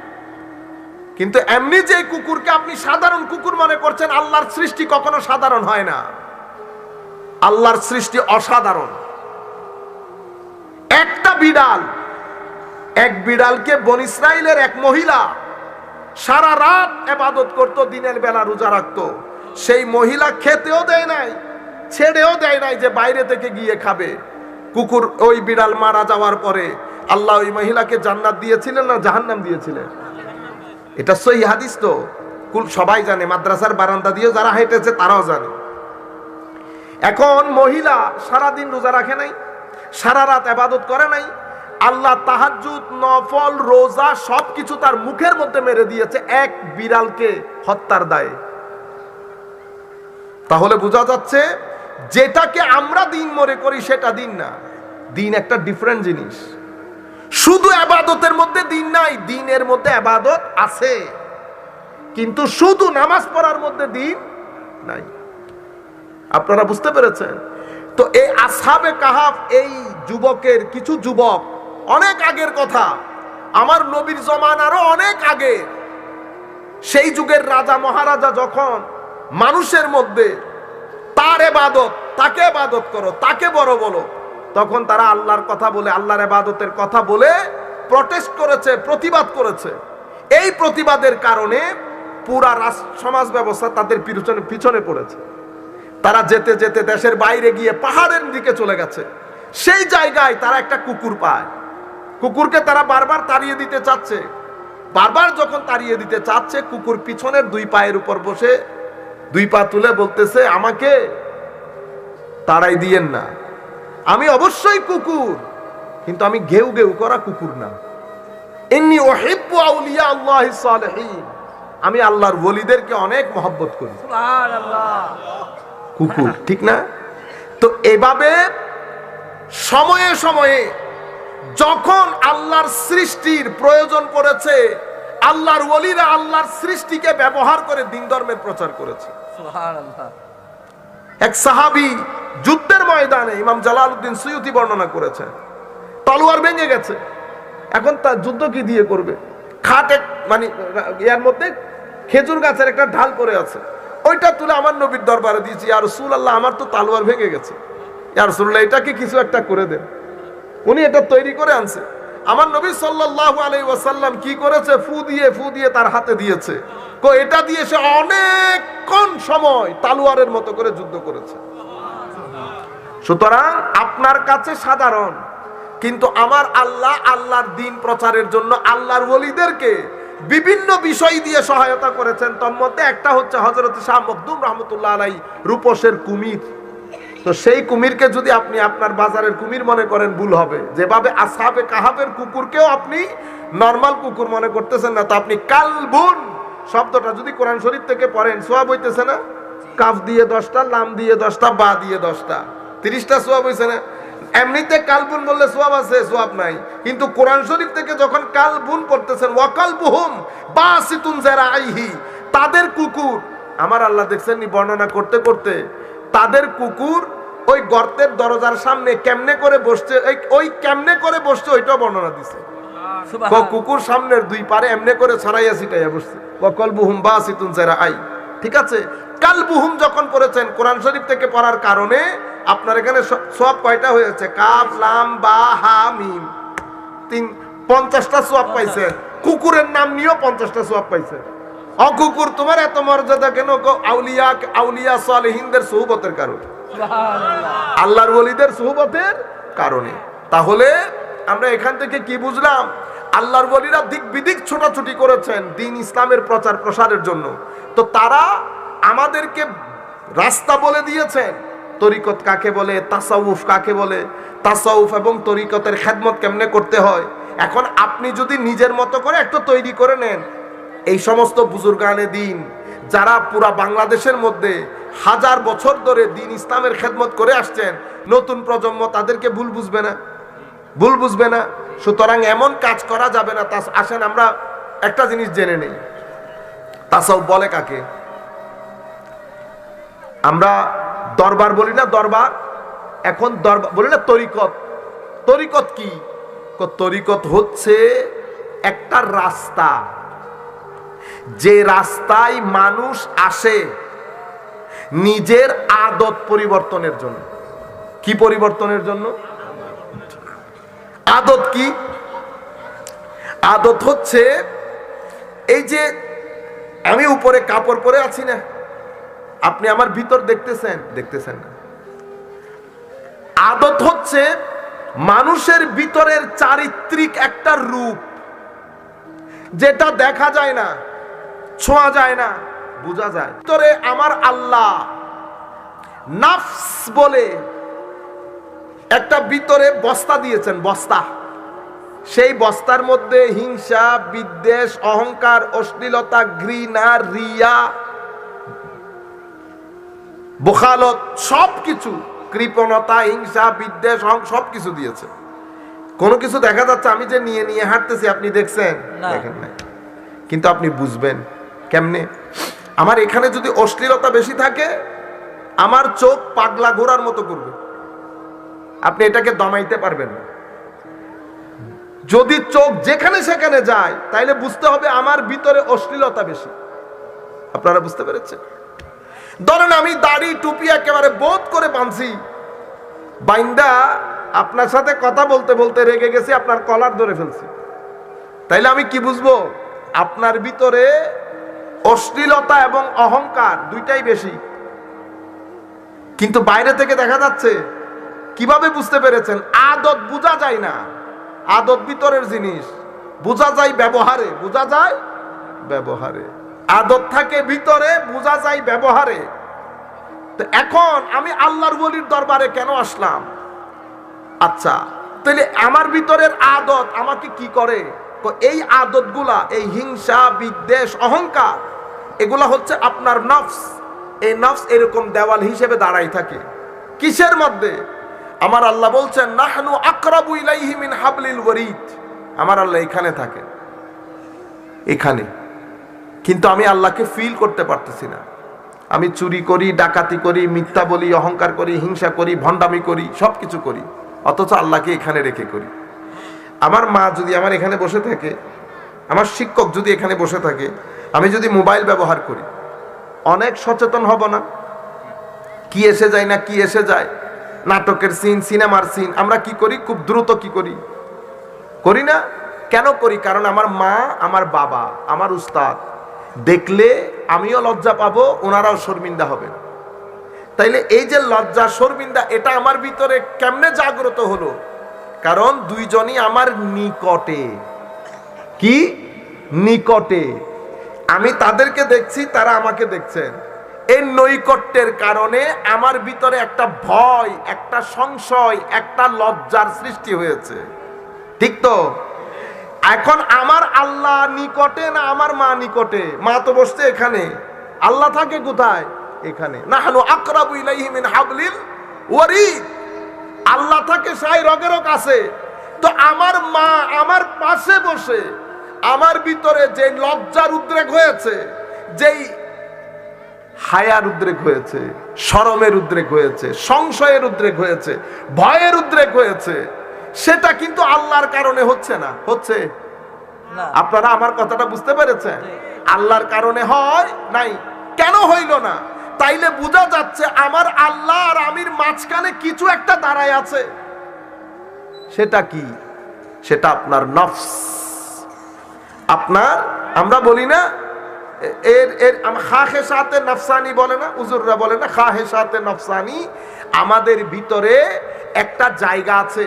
কিন্তু এমনি যে কুকুরকে আপনি সাধারণ কুকুর মনে করছেন, আল্লাহর সৃষ্টি কখনো সাধারণ হয় না। আল্লাহর সৃষ্টি অসাধারণ। একটা বিড়াল, এক বিড়ালকে বনী ইসরাইলের এক মহিলা সারা রাত ইবাদত করত, দিনের বেলা রোজা রাখতো। সেই মহিলা খেতেও দেয় নাই, ছেড়েও দেয় নাই যে বাইরে থেকে গিয়ে খাবে। কুকুর, ওই বিড়াল মারা যাওয়ার পরে আল্লাহ ওই মহিলাকে জান্নাত দিয়েছিলেন না জাহান্নাম দিয়েছিলেন? এটা সহিহ হাদিস, তো সবাই জানে, মাদ্রাসার বারান্দা দিয়ে যারা হেঁটেছে তারাও জানে। এখন মহিলা সারাদিন রোজা রাখে নাই, সারা রাত ইবাদত করে নাই, আল্লাহ তাহাজ্জুদ, নফল, রোজা সবকিছু তার মুখের মধ্যে মেরে দিয়েছে এক বিড়ালকে হত্যার দায়ে। তাহলে বোঝা যাচ্ছে যেটাকে আমরা দিন মনে করি সেটা দিন না। দিন একটা ডিফারেন্ট জিনিস। শুধু ইবাদতের মধ্যে দিন নাই, দিনের মধ্যে ইবাদত আছে, কিন্তু শুধু নামাজ পড়ার মধ্যে দিন নাই। আপনারা বুঝতে পেরেছেন? তো এই আসহাবে কাহাফ, এই যুবকের কিছু যুবক, অনেক আগের কথা, আমার নবীর জমানারও অনেক আগে, সেই যুগের রাজা মহারাজা যখন মানুষের মধ্যে তার ইবাদত, তাকে ইবাদত করো, তাকে বড় বলো, তখন তারা আল্লাহর কথা বলে, আল্লাহর ইবাদতের কথা বলে প্রটেস্ট করেছে, প্রতিবাদ করেছে। এই প্রতিবাদের কারণে পুরা সমাজ ব্যবস্থা তাদের পিছনে পড়েছে। তারা যেতে যেতে দেশের বাইরে গিয়ে পাহাড়ের দিকে চলে গেছে। সেই জায়গায় তারা একটা কুকুর পায়। কুকুরকে তারা বারবার তাড়িয়ে দিতে চাচ্ছে। বারবার যখন তাড়িয়ে দিতে চাচ্ছে, কুকুর পিছনের দুই পায়ের উপর বসে দুই পা তুলে বলতেছে, আমাকে তাড়াই দিয়েন না, আমি অবশ্যই কুকুর, কিন্তু আমি ঘেউ ঘেউ করা কুকুর না। ইন্নী উহিব্বু আউলিয়া আল্লাহিস সালিহিন, আমি আল্লাহর ওলিদেরকে অনেক মহব্বত করি। সুবহানাল্লাহ। কুকুর, ঠিক না? তো এভাবে সময়ে সময়ে যখন আল্লাহর সৃষ্টির প্রয়োজন পড়েছে, আল্লাহর ওলিরা আল্লাহর সৃষ্টিকে ব্যবহার করে দিন ধর্মের প্রচার করেছে। সুবহানাল্লাহ। এক সাহাবী যুদ্ধের ময়দানে, ইমাম জালালউদ্দিন সুয়ুতি বর্ণনা করেছেন, তলোয়ার ভেঙে গেছে। এখন তার যুদ্ধ কি দিয়ে করবে? খাটে মানে ইয়ার মধ্যে খেজুর গাছের একটা ঢাল পড়ে আছে, ওইটা তুলে আমার নবীর দরবারে দিয়েছি, ইয়া রাসূলুল্লাহ, আমার তো তলোয়ার ভেঙে গেছে, ইয়া রাসূলুল্লাহ, এটাকে কিছু একটা করে দেন। উনি এটা তৈরি করে আনছে। আমার নবী সাল্লাল্লাহু আলাইহি ওয়াসাল্লাম কি করেছে? ফু দিয়ে তার হাতে দিয়েছে। এটা দিয়ে সে অনেকক্ষণ সময় তালোয়ারের মতো করে যুদ্ধ করেছে। সুতরাং আপনার কাছে সাধারণ, কিন্তু আমার আল্লাহ আল্লাহর দ্বীন প্রচারের জন্য আল্লাহর ওলিদেরকে বিভিন্ন বিষয় দিয়ে সহায়তা করেছেন। তার মধ্যে একটা হচ্ছে হযরত শাহ মখদুম রাহমাতুল্লাহ আলাইহি, রূপসের কুমির। তো সেই কুমিরকে যদি আপনি আপনার বাজারের কুমির মনে করেন, ভুল হবে। যেভাবে আসহাবে কাহাফের কুকুরকেও আপনি নরমাল কুকুর মনে করতেছেন না, তা আপনি কালবুন শব্দটা যদি কোরআন শরীফ থেকে পড়েন, সওয়াব হইতেছে না? কাফ দিয়ে 10টা, লাম দিয়ে 10টা, বা দিয়ে 10টা, 30টা সওয়াব হইছে না? এমনিতে কালবুন বললে সওয়াব আছে, সওয়াব নাই। কিন্তু কোরআন শরীফ থেকে যখন কালবুন পড়তেছেন, ওয়াকালবুহুম বাসিতুন যারাইহি, তাদের কুকুর, আমার আল্লাহ দেখছেন নি বর্ণনা করতে করতে, তাদের কুকুর ওই গর্তের দরজার সামনে কেমনে করে বসছে, ওই কেমনে করে বসছে ওইটাও বর্ণনা দিছে। কুকুর সামনের দুই পারে এমনে করে ছড়াইয়া ছিটাইয়া বসছে। ওয়াকালবুহুম বাসিতুন যারাই, ঠিক আছে? কালবুহুম যখন পড়েছেন কোরআন শরীফ থেকে পড়ার কারণে আপনার এখানে সওয়াব কয়টা হয়েছে? কাফ, লাম, বা, হা, মিম, 50টা সওয়াব পাইছেন। কুকুরের নাম নিয়েও 50টা সওয়াব পাইছেন। কুকুর, তোমার এত মর্যাদা কেন? আউলিয়া সালেহিনদের সুহবতের কারণে, আল্লাহর ওলিদের সুহবতের কারণে। তাহলে আমরা এখান থেকে কি বুঝলাম? আল্লাহর ওলিরা দিক বিদিক ছোটাছুটি করেছেন দ্বীন ইসলামের প্রচার প্রসারের জন্য। তো তারা আমাদেরকে রাস্তা বলে দিয়েছেন, তরিকত কাকে বলে, তাসাউফ কাকে বলে, তাসাউফ এবং তরিকতের খেদমত কেমনে করতে হয়। এখন আপনি যদি নিজের মতো করে একটা তৈরি করে নেন, এই সমস্ত বুজুর্গানে দ্বীন যারা পুরা বাংলাদেশের মধ্যে 1000 বছর ধরে দ্বীন ইসলামের খেদমত করে আসছেন, নতুন প্রজন্ম তাদেরকে ভুল বুঝবে না, ভুল বুঝবে না। সুতরাং এমন কাজ করা যাবে না। আসেন আমরা একটা জিনিস জেনে নেই, তাসাউফ বলে কাকে? আমরা দরবার বলি না, দরবার। এখন দরবার বলি না, তরিকত। তরিকত কি? তরিকত হচ্ছে একটা রাস্তা, যে রাস্তায় মানুষ আসে নিজের আদত পরিবর্তনের জন্য। কি পরিবর্তনের জন্য? আদত কি? আদত হচ্ছে এই যে আমি উপরে কাপড় পরে আছি না, আপনি আমার ভিতর দেখতেছেন না। আদত হচ্ছে মানুষের ভিতরের চারিত্রিক একটা রূপ, যেটা দেখা যায় না, ছোঁয়া যায় না, বোঝা যায়। ভিতরে আমার আল্লাহ নাফস বলে একটা ভিতরে বস্তা দিয়েছেন, বস্তা। সেই বস্তার মধ্যে হিংসা, বিদ্বেষ, অহংকার, অশ্লীলতা, ঘৃণা, রিয়া, বখালত, সবকিছু, কৃপণতা, হিংসা, বিদ্বেষ, সবকিছু দিয়েছে। কোনো কিছু দেখা যাচ্ছে আমি যে নিয়ে নিয়ে হাঁটতেছি, আপনি দেখছেন? দেখেন নাই। কিন্তু আপনি বুঝবেন কেমনে? আমার এখানে যদি অশ্লীলতা বেশি থাকে, আমার চোখ পাগলা ঘোড়ার মতো করবে, আপনি এটাকে দমাইতে পারবেন না। যদি চোখ যেখানে সেখানে যায়, তাইলে বুঝতে হবে আমার ভিতরে অশ্লীলতা বেশি। আপনারা বুঝতে পেরেছেন? ধরেন আমি দাড়ি টুপি একেবারে বোধ করে বাঁধছি, বাইন্দা আপনার সাথে কথা বলতে বলতে রেগে গেছি, আপনার কলার ধরে ফেলছি, তাইলে আমি কি বুঝবো? আপনার ভিতরে অশ্লীলতা এবং অহংকার দুইটাই বেশি। কিন্তু বাইরে থেকে দেখা যাচ্ছে। কিভাবে বুঝতে পেরেছেন? আদত বোঝা যায় না, আদত ভিতরের জিনিস, বোঝা যায় ব্যবহারে, বোঝা যায় ব্যবহারে। আদত থাকে ভিতরে, বোঝা যায় ব্যবহারে। তো এখন আমি আল্লাহর ওলির দরবারে কেন আসলাম? আচ্ছা, তাহলে আমার ভিতরের আদত আমাকে কি করে? তো এই আদতগুলা, এই হিংসা, বিদ্বেষ, অহংকার, এগুলা হচ্ছে আপনার নফস। এই নফস এরকম দেওয়াল হিসেবে দাঁড়াই থাকে। কিসের মধ্যে? আমার আল্লাহ বলছেন নাহনু আকরাবু ইলাইহি মিন হাবলিল ওয়ারিদ। আমার আল্লাহ এখানে থাকে, এখানে। কিন্তু আমি আল্লাহকে ফিল করতে পারতেছি না। আমি চুরি করি, ডাকাতি করি, মিথ্যা বলি, অহংকার করি, হিংসা করি, ভণ্ডামি করি, সবকিছু করি, অথচ আল্লাহকে এখানে রেখে করি। আমার মা যদি আমার এখানে বসে থাকে, আমার শিক্ষক যদি এখানে বসে থাকে, আমি যদি মোবাইল ব্যবহার করি, অনেক সচেতন হব না? কি এসে যায় না কি এসে যায়, নাটকের সিন, সিনেমার সিন, আমরা কি করি? খুব দ্রুত কি করি? করি না? কেন করি? কারণ আমার মা, আমার বাবা, আমার উস্তাদ দেখলে আমিও লজ্জা পাবো, ওনারাও শর্মিন্দা হবেন। তাইলে এই যে লজ্জা, শর্মিন্দা, এটা আমার ভিতরে কেমনে জাগ্রত হলো? কারণ দুইজনই আমার নিকটে। কি নিকটে? আমি তাদেরকে দেখছি, তারা আমাকে দেখছেন। এই নৈকট্যের কারণে আমার ভিতরে একটা ভয়, একটা সংশয়, একটা লজ্জার সৃষ্টি হয়েছে। ঠিক তো? এখন আমার আল্লাহ নিকটে না আমার মা নিকটে? মা তো বসছে এখানে, আল্লাহ থাকে কোথায়? এখানে। নাহনু আকরাবু ইলাইহি মিন হাবলিল ওয়ারিদ। আল্লাহ থাকে সাই রগেরও কাছে। তো আমার মা আমার পাশে বসে আমার ভিতরে যে লজ্জার উদ্রেক হয়েছে, যেই হায়ার উদ্রেক হয়েছে, শরমের উদ্রেক হয়েছে, সংশয়ের উদ্রেক হয়েছে, ভয়ের উদ্রেক হয়েছে, সেটা কিন্তু আল্লাহর কারণে হচ্ছে না। হচ্ছে? আপনারা আমার কথাটা বুঝতে পেরেছেন? আল্লাহর কারণে হয় নাই। কেন হইল না? তাইলে বোঝা যাচ্ছে আমার আল্লাহ আর আমির মাঝখানে কিছু একটা দাঁড়ায় আছে। সেটা কি? সেটা আপনার নফস। আপনার, আমরা বলি না খাহেসাতে নফসানি বলে না, হুজুররা বলে না খাহেসাতে নফসানি। আমাদের ভিতরে একটা জায়গা আছে,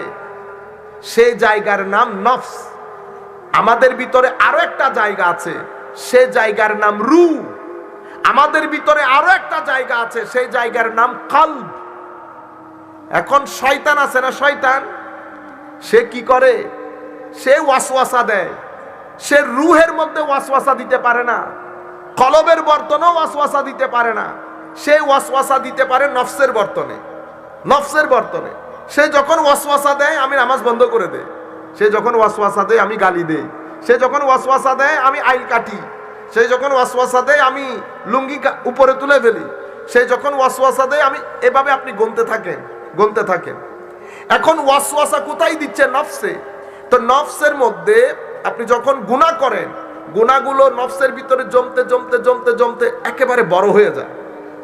সেই জায়গার নাম নফস। আমাদের ভিতরে আরো একটা জায়গা আছে, সে জায়গার নাম রূহ। আমাদের ভিতরে আরো একটা জায়গা আছে, সেই জায়গার নাম কলব। এখন শয়তান আছে না, শয়তান সে কি করে? সে ওয়াসওয়াসা দেয়। সে রূহের মধ্যে ওয়াসওয়াসা দিতে পারে না, কলবের বর্তনেও ওয়াসওয়াসা দিতে পারে না। সে ওয়াসওয়াসা দিতে পারে নফসের বর্তনে। নফসের বর্তনে সে যখন ওয়াসওয়াসা দেয়, আমি নামাজ বন্ধ করে দেই। সে যখন ওয়াসওয়াসা দেয়, আমি গালি দেই। সে যখন ওয়াসওয়াসা দেয়, আমি আইল কাটি। সে যখন ওয়াসওয়াসা দেয়, আমি লুঙ্গি উপরে তুলে ফেলি। সে যখন ওয়াসওয়াসা দেয়, আমি এভাবে আপনি গুনতে থাকেন, গুনতে থাকেন। এখন ওয়াসওয়াসা কোথায় দিচ্ছে? নফসে। তো নফসের মধ্যে আপনি যখন গুনাহ করেন, গুনাহগুলো নফসের ভিতরে জমতে জমতে জমতে জমতে একেবারে বড় হয়ে যায়।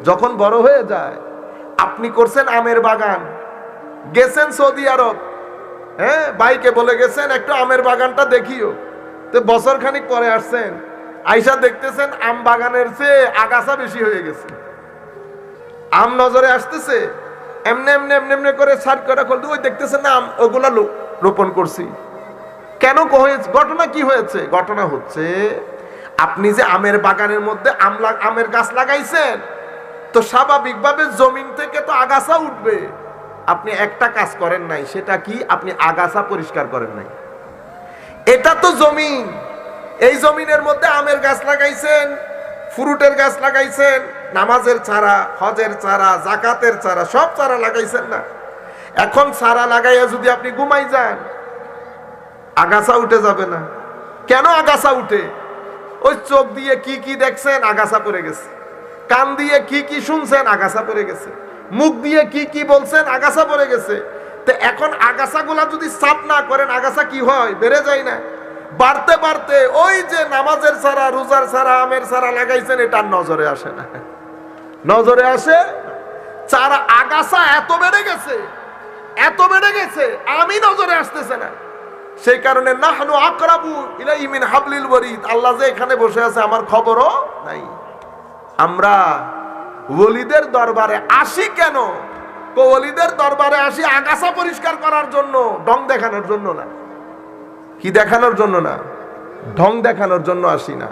যখন বড় হয়ে যায়, আপনি করছেন আমের বাগান, গেছেন সৌদি আরব, হ্যাঁ, ভাইকে বলে গেছেন একটু আমের বাগানটা দেখিও। তো বছর খানিক পরে আসছেন, আইসা দেখতেছেন আম বাগানের চেয়ে আগাছা বেশি হয়ে গেছে। আম নজরে আসতেছে, এমনি এমনি এমনি এমনি করে সার্চ করে খুলতে, ওই দেখতেছেন না আম, ওগুলা রোপণ করছি। কেন হয়েছে? ঘটনা কি হয়েছে? ঘটনা হচ্ছে আপনি যে আমের বাগানের মধ্যে আমের গাছ লাগাইছেন, তো স্বাভাবিকভাবে জমিন থেকে তো আগাছা উঠবে। আপনি একটা কাজ করেন নাই, সেটা কি? আপনি আগাছা পরিষ্কার করেন নাই। এটা তো জমিন, এই জমিনের মধ্যে আমের গাছ লাগাইছেন, ফ্রুটের গাছ লাগাইছেন, নামাজের চারা, হজের চারা, জাকাতের চারা, সব চারা লাগাইছেন না? এখন চারা লাগাইয়া যদি আপনি ঘুমাই যান, আগাছা উঠে যাবে না? কেন আগাছা উঠে? ওই চোখ দিয়ে কি কি দেখছেন, আগাছা পড়ে গেছে। কান দিয়ে কি কি শুনছেন, আগাছা পড়ে গেছে। মুখ দিয়ে কি কি বলছেন, আগাছা পড়ে গেছে। তো এখন আগাছাগুলা যদি সাফ না করেন, আগাছা কি হয়? বেড়ে যায় না? বাড়তে বাড়তে ওই যে নামাজের ছাড়া, রোজার ছাড়া, আমের ছাড়া লাগাইছেন, এটা নজরে আসে না। নজরে আসে চারা, আগাছা এত বেড়ে গেছে, এত বেড়ে গেছে, আমি নজরে আসতেছে না। সেই কারণে নাহনু আকরাবু ইলাইহি মিন হাবলিল ওয়ারিদ, আল্লাহ যে এখানে বসে আছে আমার খবরও নাই। আমরা ওলিদের দরবারে আসি কেন? ওলিদের দরবারে আসি আগাছা পরিষ্কার করার জন্য, ঢং দেখানোর জন্য না। কি দেখানোর জন্য না? ঢং দেখানোর জন্য আসি না।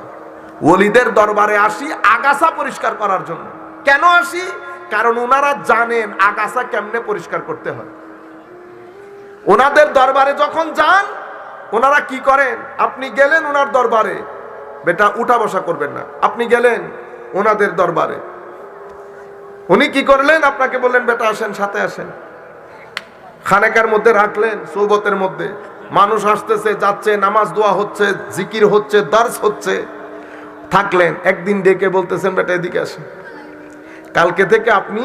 ওলিদের দরবারে আসি আগাছা পরিষ্কার করার জন্য। কেন আসি? কারণ ওনারা জানেন আগাছা কেমনে পরিষ্কার করতে হয়। ওনাদের দরবারে যখন যান, ওনারা কি করেন? আপনি গেলেন ওনার দরবারে, বেটা উঠা বসা করবেন না। আপনি গেলেন ওনাদের দরবারে, উনি কি করলেন? আপনাকে বললেন বেটা আসেন, সাথে আসেন। খানেকার মধ্যে রাখলেন, সৌবতের মধ্যে মানুষ আসতেছে যাচ্ছে, নামাজ দোয়া হচ্ছে, জিকির হচ্ছে, দর্স হচ্ছে। থাকলেন, একদিন ডেকে বলতেছেন বেটা এদিকে আসেন, কালকে থেকে আপনি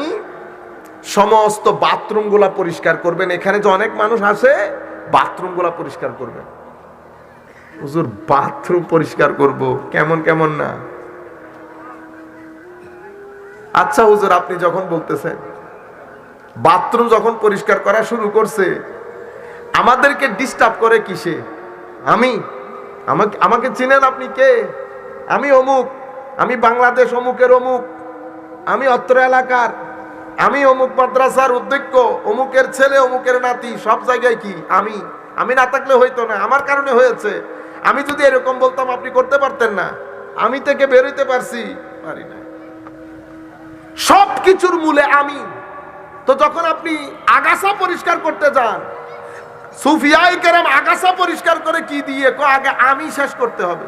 সমস্ত বাথরুমগুলা পরিষ্কার করবেন। এখানে যে অনেক মানুষ আসে, বাথরুমগুলা পরিষ্কার করবেন। হুজুর বাথরুম পরিষ্কার করব? কেমন কেমন না? আচ্ছা হুজুর, আপনি যখন বলতেছেন, বাথরুম যখন পরিষ্কার করা শুরু করছে, আমাদেরকে ডিস্টার্ব করে কিসে? আমাকে চিনেন আপনি কে? আমি অমুক, আমি বাংলাদেশ অমুকের অমুক, আমি অত্র এলাকার, আমি অমুক মাদ্রাসার অধ্যক্ষ, অমুকের ছেলে, অমুকের নাতি। সব জায়গায় কি আমি না থাকলে হইতো না, আমার কারণে হয়েছে। আমি যদি এরকম বলতাম আপনি করতে পারতেন না। আমি থেকে বের হইতে পারছি? পারি না। সব কিছুর মূলে আমি। তো যখন আপনি আগাছা পরিষ্কার করতে যান, সুফিয়ায়ে কেরাম আগাছা পরিষ্কার করে কি দিয়ে? আগে আমি শেষ করতে হবে।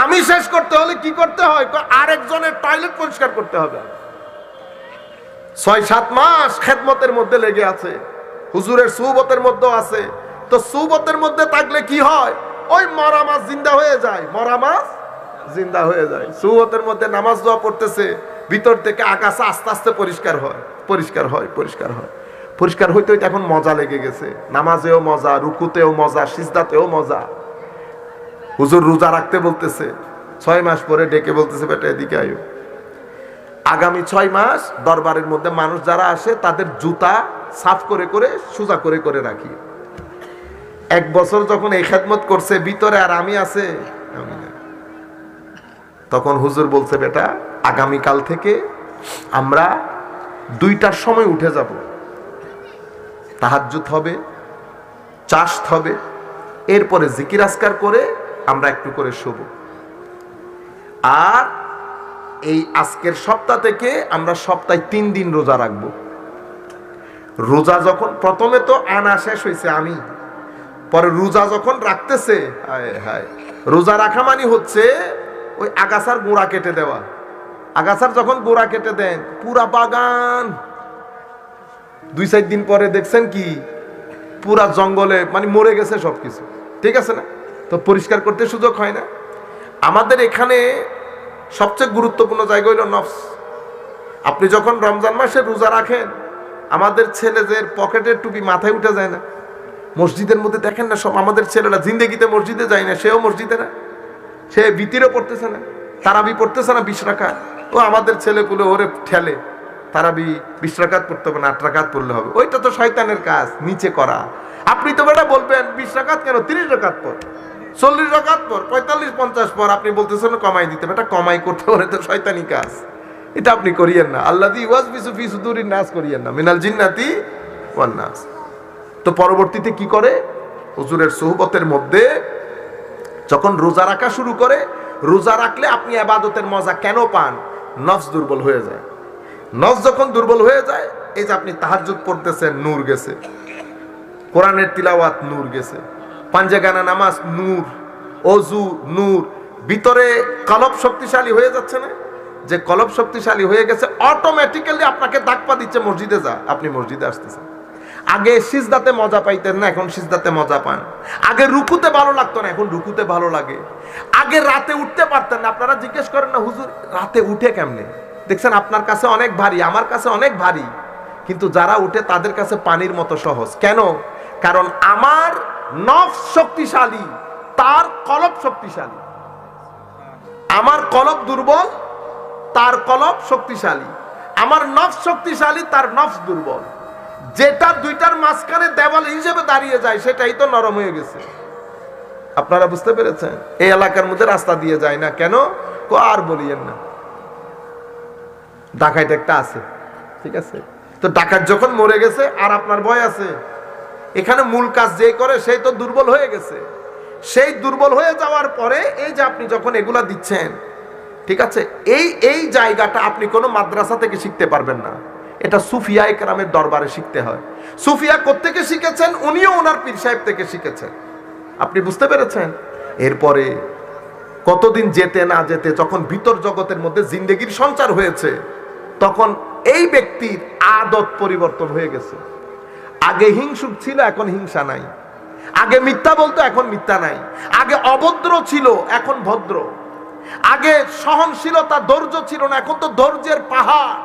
আমি শেষ করতে হলে কি করতে হয়? আরেকজনের টয়লেট পরিষ্কার করতে হবে। ৬-৭ মাস খেদমতের মধ্যে লেগে আছে, হুজুরের সুবতের মধ্যে আছে। তো সুবতের মধ্যে থাকলে কি হয়? ওই মরা মাছ জিন্দা হয়ে যায়, মরা মাছ জিন্দা হয়ে যায়। সুবতের মধ্যে নামাজ দোয়া পড়তেছে, ভিতর থেকে আগাছা আস্তে আস্তে পরিষ্কার হয়, পরিষ্কার হয়, পরিষ্কার হয়। পরিষ্কার হইতে হইতে এখন মজা লেগে গেছে। নামাজেও মজা, রুকুতেও মজা, সিজদাতেও মজা। হুজুর রোজা রাখতে বলতেছে, ৬ মাস পরে ডেকে বলতেছে বেটা এদিকে আয়ো, আগামী ৬ মাস দরবারের মধ্যে মানুষ যারা আসে তাদের জুতা সাফ করে করে সোজা করে করে রাখি। ১ বছর যখন এই খেদমত করছে, ভিতরে আর আমি আছে, আমি না। তখন হুজুর বলছে বেটা আগামীকাল থেকে আমরা ২টার সময় উঠে যাব, তাহাজ্জুদ হবে, চাষত হবে, এরপরে জিকির আজকার করে আমরা একটু করে শোব। আর এই আজকের সপ্তাহ থেকে আমরা সপ্তাহে ৩ দিন রোজা রাখবো। রোজা যখন প্রথমে তো আনা শেষ হয়েছে আমি, পরে রোজা যখন রাখতেছে, হায় হায়, রোজা রাখা মানে হচ্ছে ওই আগাছার গোড়া কেটে দেওয়া। আগাছার যখন গোড়া কেটে দেন, পুরা বাগান ২-৪ দিন পরে দেখছেন কি পুরা জঙ্গলে মানে মরে গেছে সবকিছু, ঠিক আছে না? তো পরিষ্কার করতে সুযোগ হয় না। আমাদের এখানে সবচেয়ে গুরুত্বপূর্ণ জায়গা হইল নফস। আপনি যখন রমজান মাসে রোজা রাখেন, আমাদের ছেলেদের পকেটের টুপি মাথায় উঠে যায় না। মসজিদের মধ্যে দেখেন না, সব আমাদের ছেলেরা জিন্দেগিতে মসজিদে যায় না, সেও মসজিদে না, সে ভিতরে পড়তেছে না, তারাবি পড়তেছে না 20 রাকাত। ও আমাদের ছেলেগুলো ওরে ঠেলে, তারাবি 20 রাকাত পড়তে হবে না, 8 রাকাত পড়লে হবে। ওইটা তো শয়তানের কাজ, নিচে করা। আপনি তো বেটা বলবেন 20 রাকাত কেন, 30 রাকাত পর, 40 রাকাত পর, 45-50 পর। আপনি বলতেছেন কমাই দিতে, বেটা কমাই করতে পারে তো শয়তানি কাজ, এটা আপনি করিয়েন না। আল্লাযী ওয়াসবিসু ফি সুদুরিন নাস করিয়েন না, মিনাল জিন্নাতি ওয়ান নাস। তো পরবর্তীতে কি করে? হুজুরের সুহবতের মধ্যে যখন রোজা রাখা শুরু করে, রোজা রাখলে আপনি ইবাদতের মজা কেন পান? নফস দুর্বল হয়ে যায়। নফস যখন দুর্বল হয়ে যায়, এই যে আপনি তাহাজ্জুদ পড়তেছেন, নূর গেছে, কোরআনের তিলাওয়াত নূর গেছে, পাঞ্জেগানা নামাজ নূর, অজু নূর, ভিতরে কলব শক্তিশালী হয়ে যাচ্ছে না? যে কলব শক্তিশালী হয়ে গেছে, অটোমেটিক্যালি আপনাকে ধাক্কা দিচ্ছে মসজিদে যা, আপনি মসজিদে আসতেছেন। আগে সিজদাতে মজা পাইতেন না, এখন সিজদাতে মজা পান। আগে রুকুতে ভালো লাগতো না, এখন রুকুতে ভালো লাগে। আগে রাতে উঠতে পারতেন না, আপনারা জিজ্ঞেস করেন না হুজুর রাতে উঠে কেমনে? দেখছেন আপনার কাছে অনেক ভারী, আমার কাছে অনেক ভারী, কিন্তু যারা উঠে তাদের কাছে পানির মতো সহজ। কেন? কারণ আমার নফস শক্তিশালী, তার কলব শক্তিশালী। আমার কলব দুর্বল, তার কলব শক্তিশালী। আমার নফস শক্তিশালী, তার নফস দুর্বল। যেটা দুইটার মাঝখানে দেওয়াল হিসেবে দাঁড়িয়ে যায় সেটাই তো নরম হয়ে গেছে। আপনারা বুঝতে পেরেছেন? এই এলাকার মধ্যে রাস্তা দিয়ে যায় না কেন? আর বলিয়েন না, ডাকাইত একটা আছে, ঠিক আছে? তো ডাকাত যখন মরে গেছে আর আপনার ভয় আছে? এখানে মূল কাজ যে করে সেই তো দুর্বল হয়ে গেছে। সেই দুর্বল হয়ে যাওয়ার পরে এই যে আপনি যখন এগুলা দিচ্ছেন, ঠিক আছে, এই জায়গাটা আপনি কোনো মাদ্রাসা থেকে শিখতে পারবেন না। এটা সুফিয়া একরামের দরবারে শিখতে হয়। সুফিয়া কোত্থেকে শিখেছেন? উনিও ওনার পীর সাহেব থেকে শিখেছেন। আপনি বুঝতে পেরেছেন? এরপরে কতদিন যেতে না যেতে যখন ভিতর জগতের মধ্যে জিন্দেগির সঞ্চার হয়েছে, তখন এই ব্যক্তির আদত পরিবর্তন হয়ে গেছে। আগে হিংসুক ছিল, এখন হিংসা নাই। আগে মিথ্যা বলতো, এখন মিথ্যা নাই। আগে অভদ্র ছিল, এখন ভদ্র। আগে সহনশীলতা ধৈর্য ছিল না, এখন তো ধৈর্যের পাহাড়।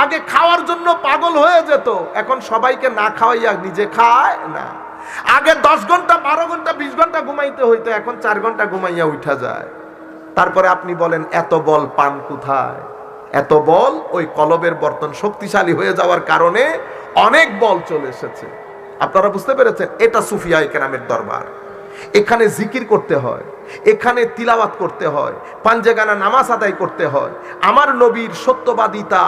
আগে খাওয়ার জন্য পাগল হয়ে যেত, এখন সবাইকে না খাওয়াইয়া নিজে খায় না। আগে 10 ঘন্টা 12 ঘন্টা 20 ঘন্টা ঘুমাইতে হইতো, এখন 4 ঘন্টা ঘুমাইয়া উঠা যায়। তারপরে আপনি বলেন এত বল পান কোথায়? এত বল ওই কলবের বর্তন শক্তিশালী হয়ে যাওয়ার কারণে অনেক বল চলে এসেছে। আপনারা বুঝতে পেরেছেন? এটা সুফিয়া কেরামের দরবার। এখানে জিকির করতে হয়, এখানে তিলাওয়াত করতে হয়, পাঞ্জেগানা নামাজ আদায় করতে হয়। আমার নবীর সত্যবাদিতা,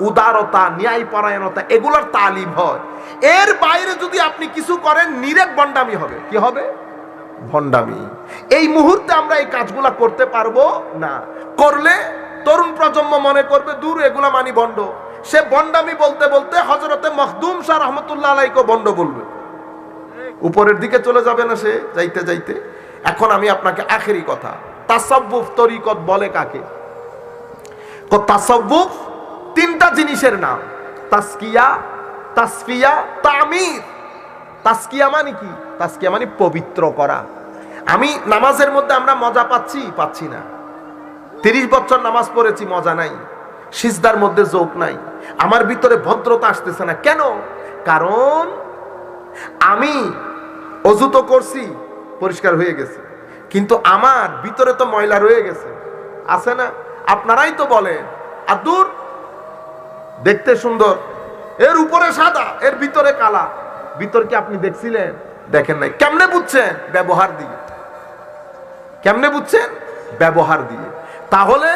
উদারতা, ন্যায়পরায়ণতা এগুলোর তালিম হয়। এর বাইরে যদি আপনি কিছু করেন, নিরেট ভণ্ডামি হবে। কি হবে? ভণ্ডামি। এই মুহূর্তে আমরা এই কাজগুলা করতে পারবো না। করলে তরুণ প্রজন্ম মনে করবে দূর এগুলা মানি ভণ্ড। সে ভণ্ডামি বলতে বলতে হযরতে মখদুম শাহ রহমতুল্লাহ আলাইকে ভণ্ড বলবে, উপরের দিকে চলে যাবে না সে যাইতে যাইতে। এখন আমি আপনাকে আখেরি কথা, তাসাব্বুফ তরিকত বলে কাকে? তাসাব্বুফ 3টা জিনিসের নাম: তাসকিয়া, তাসফিয়া, তামির। তাসকিয়া মানে কি? তাসকিয়া মানে পবিত্র করা। আমি নামাজের মধ্যে আমরা মজা পাচ্ছি না। 30 বছর নামাজ পড়েছি, মজা নাই। সিজদার মধ্যে যৌক নাই। আমার ভিতরে ভদ্রতা আসতেছে না। কেন? কারণ আমি অজু তো করছি, পরিষ্কার হয়ে গেছে, কিন্তু আমার ভিতরে তো ময়লা রয়ে গেছে, আছে না? আপনারাই তো বলেন আর দূর দেখতে সুন্দর, এর উপরে সাদা, এর ভিতরে কালা। ভিতর কি আপনি দেখছিলেন? দেখেন নাই। কেমনে বুঝছেন? ব্যবহার দিয়ে। কেমনে বুঝছেন? ব্যবহার দিয়ে। তাহলে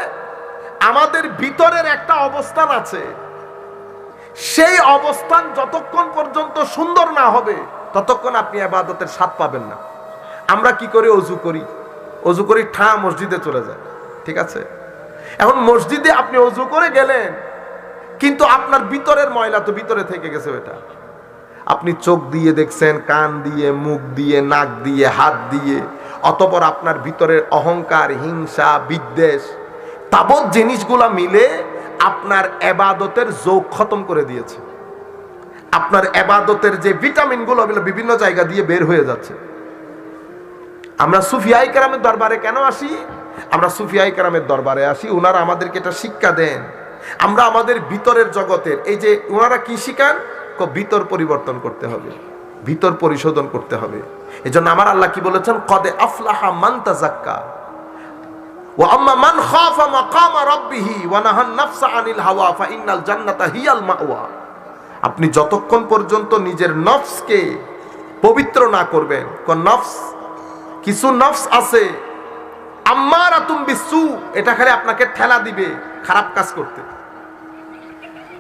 আমাদের ভিতরের একটা অবস্থান আছে, সেই অবস্থান যতক্ষণ পর্যন্ত সুন্দর না হবে ততক্ষণ আপনি ইবাদতের স্বাদ পাবেন না। আমরা কি করি? অজু করি ঠা মসজিদে চলে যায়, ঠিক আছে? এখন মসজিদে আপনি অজু করে গেলেন, কিন্তু আপনার ভিতরের ময়লা তো ভিতরে থেকে গেছে। এটা আপনি চোখ দিয়ে দেখছেন, কান দিয়ে, মুখ দিয়ে, নাক দিয়ে, হাত দিয়ে, অতঃপর আপনার ভিতরের অহংকার, হিংসা, বিদ্বেষ, তাবৎ জিনিসগুলা মিলে আপনার ইবাদতের যৌগ খতম করে দিয়েছে। আপনার ইবাদতের যে ভিটামিনগুলো বিভিন্ন জায়গা দিয়ে বের হয়ে যাচ্ছে। আমরা সুফিয়া কেরামের দরবারে কেন আসি? আমরা সুফিয়া কেরামের দরবারে আসি, ওনারা আমাদেরকে এটা শিক্ষা দেন। আমরা আমাদের ভিতরের জগতের এই যে ওনারা কি শিখান, ভিতর পরিবর্তন করতে হবে, ভিতর পরিশোধন করতে হবে। এজন্য আমার আল্লাহ কি বলেছেন? কদে আফলাহা মান তাযাক্কা ওয়া আম্মা মান খাফা মাকামা রাব্বিহি ওয়া নাহান নাফসা আনিল হাওয়া ফাইন্নাল জান্নাতা হিয়াল মাওয়া। আপনি যতক্ষণ পর্যন্ত নিজের নফসকে পবিত্র না করবেন, কোন নফস? কিছু নফস আছে আম্মারাতুম বিসু, এটা খালি আপনাকে ঠেলা দিবে খারাপ কাজ করতে।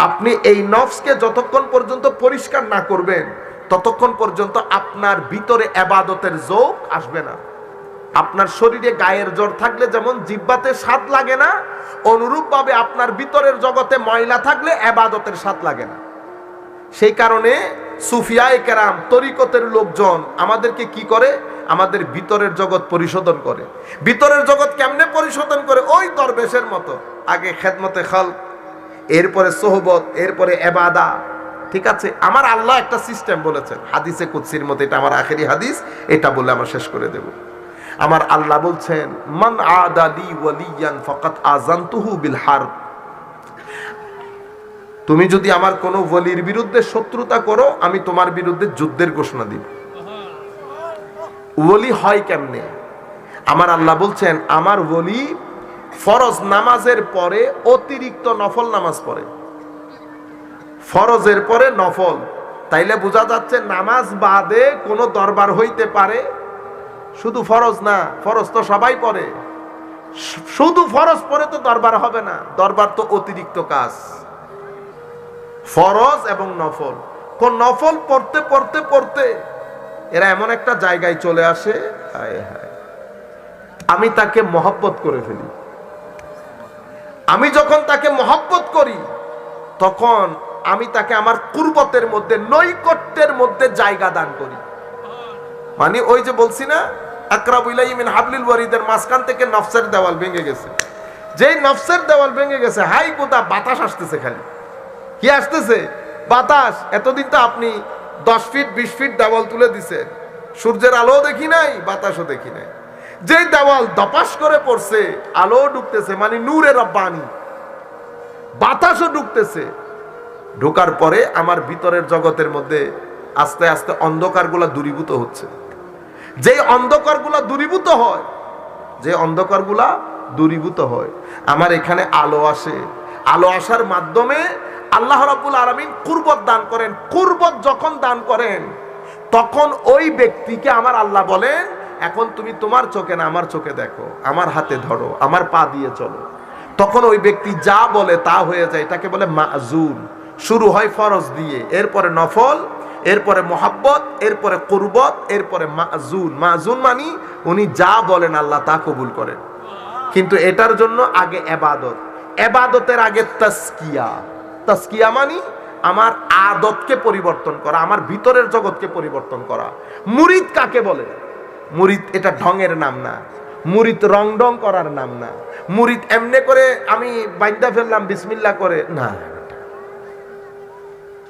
আপনি এই নফসকে যতক্ষণ পর্যন্ত পরিষ্কার না করবেন ততক্ষণ পর্যন্ত আপনার ভিতরে ইবাদতের যৌগ আসবে না। আপনার শরীরে গায়ের জ্বর থাকলে যেমন জিহ্বাতে স্বাদ লাগে না, অনুরূপভাবে আপনার ভিতরের জগতে ময়লা থাকলে ইবাদতের স্বাদ লাগে না। সেই কারণে সুফিয়ায়ে কেরাম, তরিকতের লোকজন আমাদেরকে কি করে? আমাদের ভিতরের জগৎ পরিশোধন করে। ভিতরের জগৎ কেমনে পরিশোধন করে? ওই দরবেশের মতো, আগে খেদমতে খালক, এরপরে সোহবত, এরপরে এবাদা। ঠিক আছে, আমার আল্লাহ একটা সিস্টেম বলেছেন হাদিসে কুদসির মতো, এটা আমার আখেরি হাদিস, এটা বলে আমরা শেষ করে দেব। আমার আল্লাহ বলছেন, মান আদালি ওয়ালিয়ান ফাকাত আযানতুহু বিল হারব। তুমি যদি আমার কোন ওলির বিরুদ্ধে শত্রুতা করো, আমি তোমার বিরুদ্ধে যুদ্ধের ঘোষণা দিব। ওলি হয় কেমনে? আমার আল্লাহ বলছেন, আমার ওলি ফরজ নামাজের পরে অতিরিক্ত নফল নামাজ পড়ে। ফরজের পরে নফল, তাইলে বোঝা যাচ্ছে নামাজ বাদে কোনো দরবার হইতে পারে? শুধু ফরজ না, ফরজ তো সবাই পড়ে, শুধু ফরজ পড়ে তো দরবার হবে না, দরবার তো অতিরিক্ত কাজ। ফরজ এবং নফল, কোন নফল পড়তে পড়তে পড়তে এরা এমন একটা জায়গায় চলে আসে, হায় হায়, আমি তাকে মহব্বত করে ফেলি। আমি যখন তাকে মহব্বত করি, তখন আমি তাকে আমার কুরবতের মধ্যে, নৈকট্যের মধ্যে জায়গা দান করি। মানে ওই যে বলছি না, আকরাবু ইলাইহি মিন হাবলিল ওয়ারিদের মাঝখান থেকে নফসের দেওয়াল ভেঙে গেছে। যেই নফসের দেওয়াল ভেঙে গেছে, হাই কোথা বাতাস আসতেছে, খালি কি আসতেছে? বাতাস। এতদিন তো আপনি 10 ফিট 20 ফিট দেওয়াল তুলে দিছেন, সূর্যের আলো দেখি নাই, বাতাসও দেখি নাই। যেই দেওয়াল দপাস করে পড়ছে, আলো ঢুকতেছে, মানে নূরে রব্বানি, বাতাসও ঢুকতেছে। ঢোকার পরে আমার ভিতরের জগতের মধ্যে আস্তে আস্তে অন্ধকারগুলা দূরীভূত হচ্ছে। যেই অন্ধকারগুলা দূরীভূত হয়, যে অন্ধকারগুলা দূরীভূত হয়, আমার এখানে আলো আসে। আলো আসার মাধ্যমে আল্লাহ রাব্বুল আলামিন কুরবত দান করেন। কুরবত যখন দান করেন, তখন ওই ব্যক্তিকে আমার আল্লাহ বলেন, এখন তুমি তোমার চোখে না আমার চোখে দেখো, আমার হাতে ধরো, আমার পা দিয়ে চলো। তখন ওই ব্যক্তি যা বলে তা হয়ে যায়, এটাকে বলে মাযুন। শুরু হয় ফরজ দিয়ে, এরপরে নফল, এরপরে মোহাব্বত, এরপরে কুরবত, এরপরে মাযুন। মাযুন মানে উনি যা বলেন আল্লাহ তা কবুল করেন। কিন্তু এটার জন্য আগে ইবাদত, ইবাদতের আগে তাসকিয়া। তাসকিয়া মানে আমার আদতকে পরিবর্তন করা, আমার ভিতরের জগৎকে পরিবর্তন করা। মুরিদ কাকে বলে? মুরিদ এটা ঢঙের নাম না, মুরিদ রং ঢং করার নাম না, মুরিদ এমনি করে আমি বাইন্দা ফেললাম বিসমিল্লাহ করে না।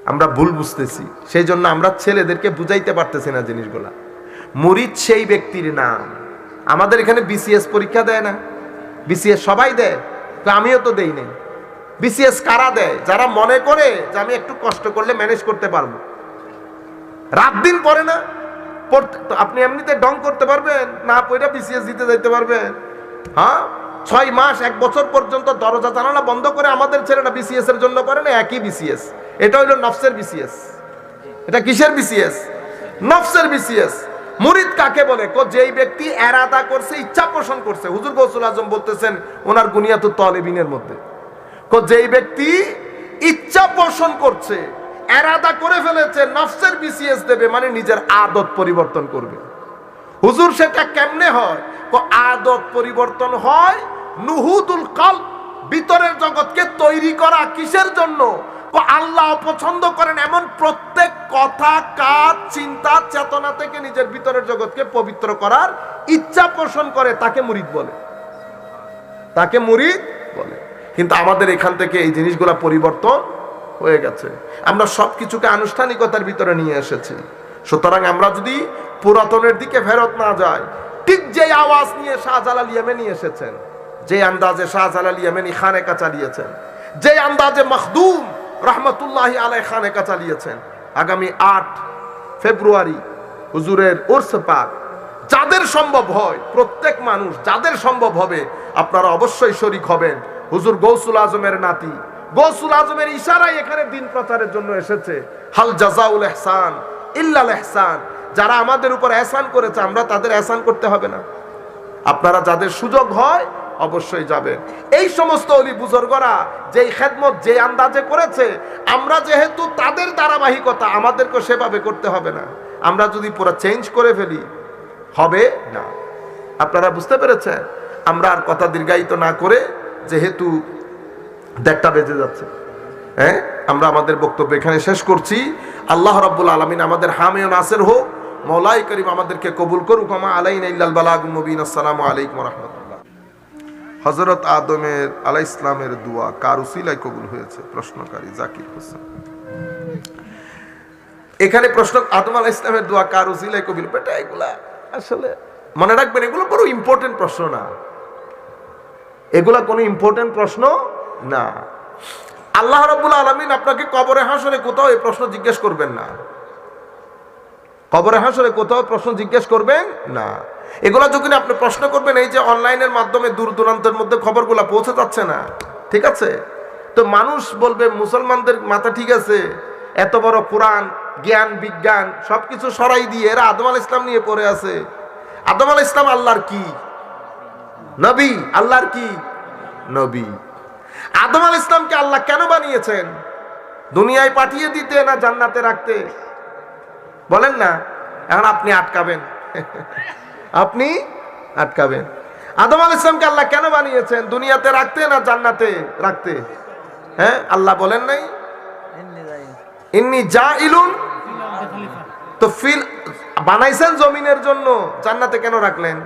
আমরা ভুল বুঝতেছি, সেই জন্য আমরা ছেলেদেরকে বুঝাইতে পারতেছি না জিনিসগুলা। মুরিদ সেই ব্যক্তির নাম। আমাদের এখানে বিসিএস পরীক্ষা দেয় না? বিসিএস সবাই দেয়, তো আমিও তো দেই নাই। বিসিএস কারা দেয়? যারা মনে করে যে আমি একটু কষ্ট করলে ম্যানেজ করতে পারবো। রাত দিন পড়ে না, তো আপনি এমনিতে ডং করতে পারবেন না, পড়ে বিসিএস দিতে যাইতে পারবেন? হ্যাঁ, 6 মাস 1 বছর পর্যন্ত দরজা জানালা বন্ধ করে আমাদের ছেলেরা বিসিএস এর জন্য করে না। একই বিসিএস, এটা হইলো নফসের বিসিএস। এটা কিসের বিসিএস? নফসের বিসিএস। মুরিদ কাকে বলে? যেই ব্যক্তি এরাদা করছে, ইচ্ছা পোষণ করছে। হুজুর গৌসুল আজম বলতেছেন ওনার গুনিয়াতুত তালিবিনের মধ্যে, যেই ব্যক্তি ইচ্ছা পোষণ করছে, এরাদা করে ফেলেছে নফসের বিসিএস দেবে, মানে নিজের আদত পরিবর্তন করবে। হুজুর সেটা কেমনে হয়? আদত পরিবর্তন হয় নুহুদুল কলব, ভিতরের জগৎকে তৈরি করা। কিসের জন্য? আল্লাহ পছন্দ করেন এমন প্রত্যেক কথা, কাজ, চিন্তা, চেতনা থেকে নিজের ভিতরের জগৎকে পবিত্র করার ইচ্ছা পোষণ করে, তাকে মুরিদ বলে, তাকে মুরিদ বলে। কিন্তু আমাদের এখান থেকে এই জিনিসগুলা পরিবর্তন হয়ে গেছে। আমরা সবকিছুকে আনুষ্ঠানিকতার ভিতরে নিয়ে এসেছি। সুতরাং আমরা যদি পুরাতনের দিকে ফেরত না যাই, ঠিক যে আওয়াজ নিয়ে শাহজালাল ইয়েমেনি এসেছেন, যে আন্দাজে শাহজালাল ইয়েমেনি খানেকা চালিয়েছেন, যে আন্দাজে মখদুম রহমতুল্লাহি আলাইহি খানেকা চালিয়েছেন, আগামী 8 ফেব্রুয়ারি হুজুরের উরস পাক, যাদের সম্ভব হয়, প্রত্যেক মানুষ যাদের সম্ভব হবে, আপনারা অবশ্যই শরীক হবেন। হুজুর গৌসুল আজমের নাতি, গৌসুল আজমের ইশারায় এখানে দিন প্রচারের জন্য এসেছে। হাল জাযাউল ইহসান ইল্লাল ইহসান। যারা আমাদের উপর এহসান করেছে, আমরা তাদের এহসান করতে হবে না? আপনারা যাদের সুযোগ হয় অবশ্যই যাবেন। এই সমস্ত ওলি বুজুর্গরা যেই খেদমত যে আন্দাজে করেছে, আমরা যেহেতু তাদের ধারাবাহিকতা, আমাদেরকে সেভাবে করতে হবে না। আমরা যদি পুরো চেঞ্জ করে ফেলি, হবে না। আপনারা বুঝতে পেরেছেন? আমরা আর কথা দীর্ঘায়িত না করে, যেহেতু 1:30 বেজে যাচ্ছে, হ্যাঁ, আমরা আমাদের বক্তব্য এখানে শেষ করছি। আল্লাহ রাব্বুল আলামিন আমাদের হামে ও নাসির হোক। মওলাই করিম আমাদেরকে কবুল করুক। আমা আলাইনা ইল্লাল বালাগুল মুবিন। আসসালামু আলাইকুম ওয়া রাহমাতুল্লাহ। হযরত আদমের আলাইহিস সালামের দোয়া কার উসিলায় কবুল হয়েছে? প্রশ্নকারী জাকির হোসেন। এখানে প্রশ্ন, আদম আলাইহিস সালামের দোয়া কার উসিলায় কবুল? বেটা এগুলা আসলে মনে রাখবেন, এগুলো বড় ইম্পর্টেন্ট প্রশ্ন না, এগুলা কোনো ইম্পর্টেন্ট প্রশ্ন না। আল্লাহ রাব্বুল আলামিন আপনাকে কবরে হাসরে কোথাও এই প্রশ্ন জিজ্ঞেস করবেন না, কবরে হাসরে কোথাও প্রশ্ন জিজ্ঞেস করবেন না। এগুলা যখন আপনি প্রশ্ন করবেন, এই যে অনলাইনের মাধ্যমে দূর দূরান্তের মধ্যে খবরগুলা পৌঁছে যাচ্ছে না, ঠিক আছে, তো মানুষ বলবে মুসলমানদের মাথা ঠিক আছে, এত বড় কোরআন জ্ঞান বিজ্ঞান সবকিছু সরাই দিয়ে এরা আদম আলাইহিস সালাম নিয়ে পড়ে আছে। আদম আলাইহিস সালাম আল্লাহর কি নবী? আল্লাহর কি নবী? আদম আলাইহিস সালামকে আল্লাহ কেন বানিয়েছেন? দুনিয়ায় পাঠিয়ে দিতে না জান্নাতে রাখতে? বলেন না। এখন আপনি আটকাবেন, আপনি আটকাবেন। আদম আলাইহিস সালামকে আল্লাহ কেন বানিয়েছেন? দুনিয়াতে রাখতে না জান্নাতে রাখতে? হ্যাঁ, আল্লাহ বলেন নাই ইন্নী জাইলুন? তো ফিল বানাইছেন জমিনের জন্য, জান্নাতে কেন রাখলেন?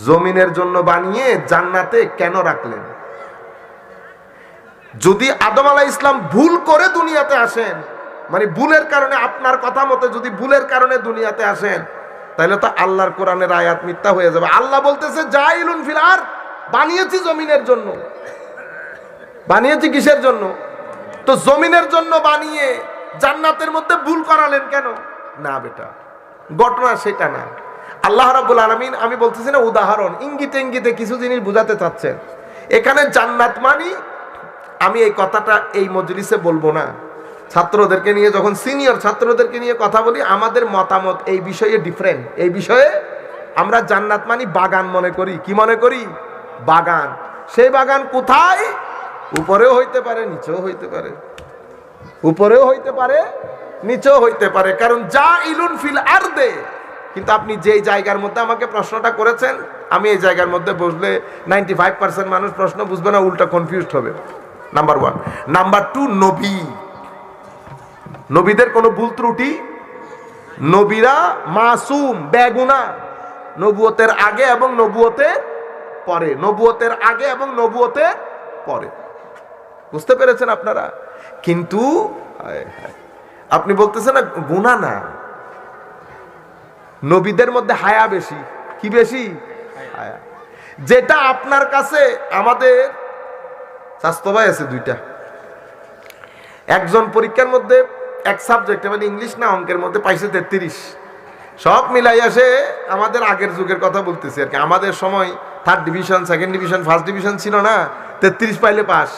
জমিনের জন্য বানিয়ে জান্নাতে কেন রাখলেন? যদি আদম আলাইহিস সালাম ভুল করে দুনিয়াতে আসেন, মানে ভুলের কারণে, আপনার কথা মতে যদি ভুলের কারণে দুনিয়াতে আসেন, তাহলে তো আল্লাহর কোরআনের আয়াত মিথ্যা হয়ে যাবে। আল্লাহ বলতেছে জাইলুন ফিল আরদ, বানিয়েছি জমিনের জন্য। বানিয়েছি কিসের জন্য? তো জমিনের জন্য বানিয়ে জান্নাতের মধ্যে ভুল করালেন কেন? না বেটা, ঘটনা সেটা না। আল্লাহ রাব্বুল আলামিন, আমি বলতেছি না, উদাহরণ ইঙ্গিতে ইঙ্গিতে কিছু জিনিস বুঝাতে চাচ্ছেন। এখানে জান্নাত মানি, আমি এই কথাটা এই মজলিসে বলবো না। ছাত্রদেরকে নিয়ে, যখন সিনিয়র ছাত্রদেরকে নিয়ে কথা বলি, আমাদের মতামত এই বিষয়ে ডিফারেন্ট। এই বিষয়ে আমরা জান্নাত মানি বাগান মনে করি। কি মনে করি? বাগান। সেই বাগান কোথায়? উপরেও হইতে পারে, নিচেও হইতে পারে, উপরেও হইতে পারে, নিচেও হইতে পারে, কারণ জাইলুন ফিল আরদে। কিন্তু আপনি যেই জায়গার মধ্যে আমাকে প্রশ্নটা করেছেন, আমি এই জায়গার মধ্যে বসলে 95% মানুষ প্রশ্ন বুঝবে না, উল্টা কনফিউজড হবে। নাম্বার 1। নাম্বার 2, নবী, নবীদের কোনো ভুল ত্রুটি, নবীরা মাসুম, বেগুনা, নবুয়তের আগে এবং নবুয়তের পরে, নবুয়তের আগে এবং নবুয়তের পরে। বুঝতে পেরেছেন আপনারা? কিন্তু আপনি বলতেছেন না গুনাহ না, নবীদের মধ্যে হায়া বেশি। কি বেশি? হায়া। যেটা আপনার কাছে, আমাদের স্বাস্থ্য ভাই আছে দুইটা, একজন পরীক্ষার মধ্যে এক সাবজেক্টে, মানে ইংলিশ না অঙ্কের মধ্যে পাইছে 33। সব মিলাই আসে, আমাদের আগের যুগের কথা বলতেছি আর কি, আমাদের সময় 3rd division, 2nd division, 1st division ছিল না, 33 পাইলে পাস।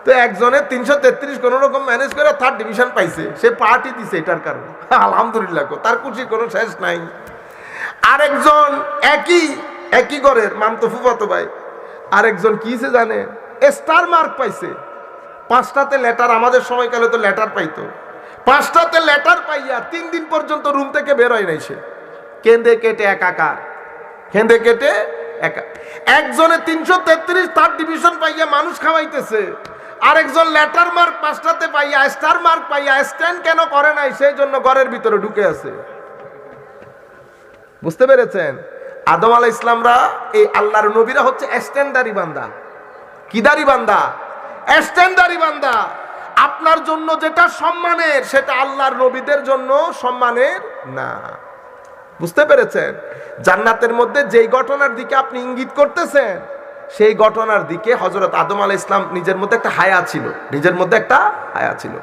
তো একজনের 333 কোন রকম ম্যানেজ করে 3rd ডিভিশন পাইছে, সে পার্টি দিছে এটার কারণে, আলহামদুলিল্লাহ, তার খুশি কোনো শেষ নাই। আরেকজন একই ঘরের মামতো ফুফাতো ভাই, আরেকজন কিছে জানে, স্টার মার্ক পাইছে। 5টাতে লেটার, আমাদের সময়কালে তো লেটার পাইতো, 5টাতে লেটার পাইয়া 3 দিন পর্যন্ত রুম থেকে বের হয় নাই, সে কেঁদে কেটে একাকার, কেঁদে কেটে একা। একজনে 333 3rd ডিভিশন পাইয়া মানুষ খাওয়াইতেছে, আরেকজন লেটার মার্ক 5টাতে পাইয়া, স্টার মার্ক পাইয়া স্ট্যান্ড কেন করে নাই, সেই জন্য ঘরের ভিতরে ঢুকে আছে। বুঝতে পেরেছেন? আদম আলাইহিস সালামরা, এই আল্লাহর নবীরা হচ্ছে স্ট্যান্ডারি বান্দা। কিদারি বান্দা? স্ট্যান্ডারি বান্দা। আপনার জন্য যেটা সম্মানের, সেটা আল্লাহর নবীদের জন্য সম্মানের না। বুঝতে পেরেছেন? জান্নাতের মধ্যে যেই ঘটনার দিকে আপনি ইঙ্গিত করতেছেন, সেই ঘটনার দিকে হযরত আদম আলাইহিস সালাম নিজের মধ্যে একটা হায়া ছিল, নিজের মধ্যে একটা হায়া ছিল।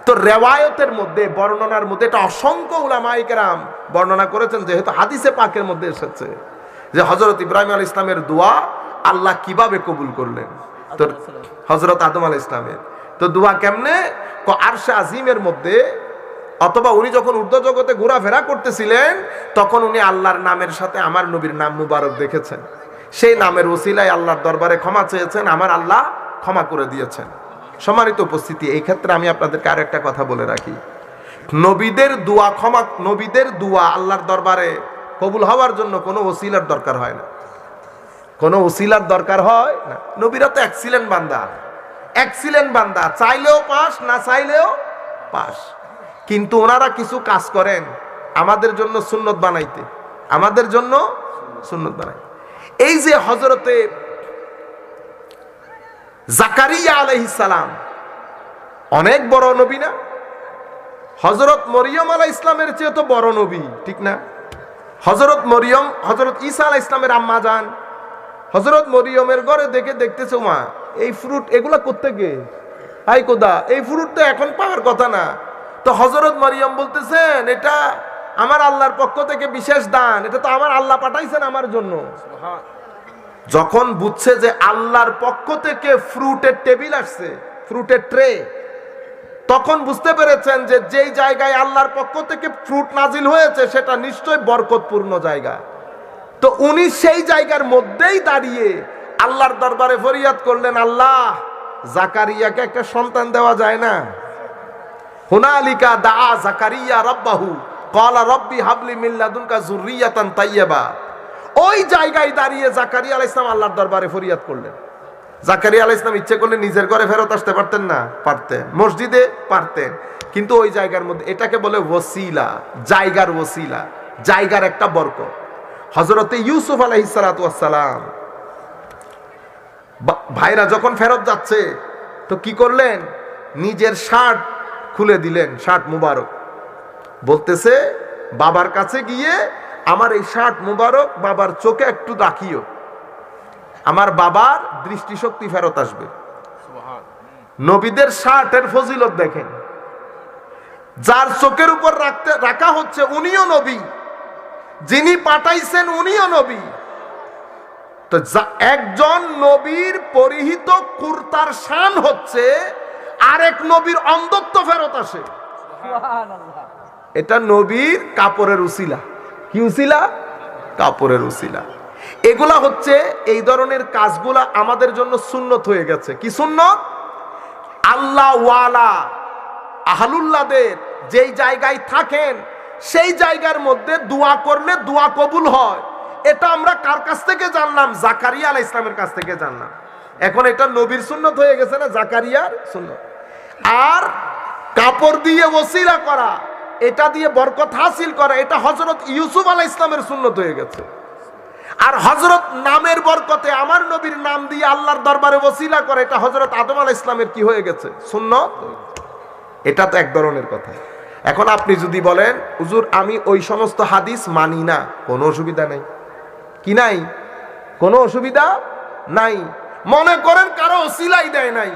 তো রিওয়ায়াতের মধ্যে, বর্ণনার মধ্যে, এটা অসংখ্য উলামায়ে কেরাম বর্ণনা করেছেন, যেহেতু হাদিসে পাকের মধ্যে এসেছে যে হযরত ইব্রাহিম আলাইহিস সালামের দোয়া আল্লাহ কিভাবে কবুল করলেন। তো হযরত আদম আলাইহিস সালামের তো দোয়া কেমনে? আরশে আজিমের মধ্যে, অথবা উনি যখন ঊর্ধ্ব জগতে ঘোরাফেরা করতেছিলেন, তখন উনি আল্লাহর নামের সাথে আমার নবীর নাম মুবারক দেখেছেন, সেই নামের ওসিলায় আল্লাহর দরবারে ক্ষমা চেয়েছেন, আমার আল্লাহ ক্ষমা করে দিয়েছেন। সম্মানিত উপস্থিতি, এই ক্ষেত্রে আমি আপনাদেরকে আর একটা কথা বলে রাখি, নবীদের দোয়া ক্ষমা, নবীদের দোয়া আল্লাহর দরবারে কবুল হওয়ার জন্য কোনো ওসিলার দরকার হয় না। কোনো ওসিলার দরকার হয় না। নবীরা তো এক্সিলেন্ট বান্দা, চাইলেও পাস, না চাইলেও পাস। কিন্তু ওনারা কিছু কাজ করেন আমাদের জন্য সুন্নত বানাইতে, এই যে হযরতে জাকারিয়া আলাইহিস সালাম অনেক বড় নবী না? হযরত মরিয়ম আলাইহিস সালামের চেয়ে তো বড় নবী, ঠিক না? হযরত মরিয়ম, হযরত ঈসা আলাইহিস সালামের আম্মা জান, হযরত মরিয়মের ঘরে দেখতেছে মা এই ফ্রুট, এগুলা কোত্থেকে? হাই খোদা, এই ফ্রুট তো এখন পাওয়ার কথা না। তো হযরত মরিয়ম বলতেছেন এটা আমার আল্লাহর পক্ষ থেকে বিশেষ দান, এটা তো আমার আল্লাহ পাঠাইছেন আমার জন্য। যখন বুঝছে যে আল্লাহর পক্ষ থেকে ফ্রুটের টেবিল আসছে, ফ্রুটের ট্রে, তখন বুঝতে পেরেছেন যে যেই জায়গায় আল্লাহর পক্ষ থেকে ফ্রুট নাজিল হয়েছে সেটা নিশ্চয়ই বরকতপূর্ণ জায়গা। তো উনি সেই জায়গার মধ্যেই দাঁড়িয়ে আল্লাহর দরবারে ফরিয়াদ করলেন, আল্লাহ জাকারিয়াকে একটা সন্তান দেওয়া যায় না? হুনালিকা দাআ জাকারিয়া রাব্বাহু ক্বালা রব্বি হাবলি মিন লাদুনকা যুররিয়াতান তাইয়্যিবা। ওই জায়গায় দাঁড়িয়ে জাকারিয়া আলাইহিস সালাম আল্লাহর দরবারে ফরিয়াদ করলেন। জাকারিয়া আলাইহিস সালাম ইচ্ছে করলে নিজের ঘরে ফেরত আসতে পারতেন না? পারতেন। মসজিদে পারতেন, কিন্তু ওই জায়গার মধ্যে, এটাকে বলে ওসিলা, জায়গার ওসিলা, জায়গার একটা বরকত। হযরতে ইউসুফ আলাইহিস সালাতু ওয়াস সালাম ভাইরা যখন ফেরত যাচ্ছে তো কি করলেন? নিজের শার্ট খুলে দিলেন, শার্ট মুবারক, বলতেছে বাবার কাছে গিয়ে আমার এই শার্ট মুবারক বাবার চোখে একটু রাখিও, আমার বাবার দৃষ্টিশক্তি ফেরত আসবে। নবীদের শার্টের ফজিলত দেখেন, যার চোখের উপর রাখা হচ্ছে উনিও নবী, যিনি পাঠাইছেন উনিও নবী। তো একজন নবীর পরিহিত কুর্তার শান হচ্ছে আরেক নবীর অন্ধত্ব ফেরত আসে। এটা নবীর কাপড়ের উসিলা। কি উসিলা? কাপড়ের উসিলা। এগুলা হচ্ছে, এই ধরনের কাজগুলা আমাদের জন্য সুন্নত হয়ে গেছে। কি সুন্নত? আল্লাহ ওয়ালা আহলুল্লাহদের যেই জায়গায় থাকেন সেই জায়গার মধ্যে দোয়া করলে দোয়া কবুল হয়। এটা আমরা কার কাছ থেকে জানলাম? জাকারিয়া আলাইহিস সালামের কাছ থেকে জানলাম। এখন এটা নবীর সুন্নত হয়ে গেছে না জাকারিয়ার সুন্নত। আর কাপড় দিয়ে ওসিলা করা, এটা দিয়ে বরকত হাসিল করা, এটা হযরত ইউসুফ আলাইহিস সালামের সুন্নত হয়ে গেছে। আর হযরত নামের বরকতে আমার নবীর নাম দিয়ে আল্লাহর দরবারে ওসিলা করে, এটা হযরত আদম আলাইহিস সালামের কি হয়ে গেছে? সুন্নত। এটা তো এক ধরনের কথা। এখন আপনি যদি বলেন হুজুর আমি ওই সমস্ত হাদিস মানি না, কোনো অসুবিধা নেই। কি নাই? কোনো অসুবিধা নাই। মনে করেন কারো ওসিলাই দেয় নাই,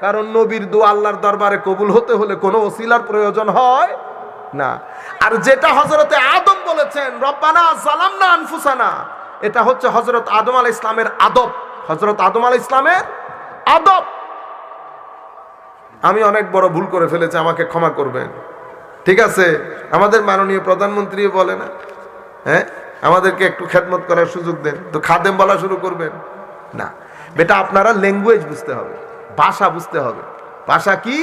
কারণ নবীর দোয়া আল্লাহর দরবারে কবুল হতে হলে কোনো ওসিলার প্রয়োজন হয় না। আর যেটা হযরতে আদম বলেছেন রব্বানা যালামনা আনফুসানা, এটা হচ্ছে হযরত আদম আলাইহিস সালামের আদব, হযরত আদম আলাইহিস সালামের আদব। আমি অনেক বড় ভুল করে ফেলেছি, আমাকে ক্ষমা করবেন, ঠিক আছে? আমাদের মাননীয় প্রধানমন্ত্রী বলে না, হ্যাঁ আমাদেরকে একটু খেদমত করার সুযোগ দেন, তো খাদেম বলা শুরু করবেন না। বেটা আপনারা ল্যাঙ্গুয়েজ বুঝতে হবে, ভাষা বুঝতে হবে। ভাষা কি?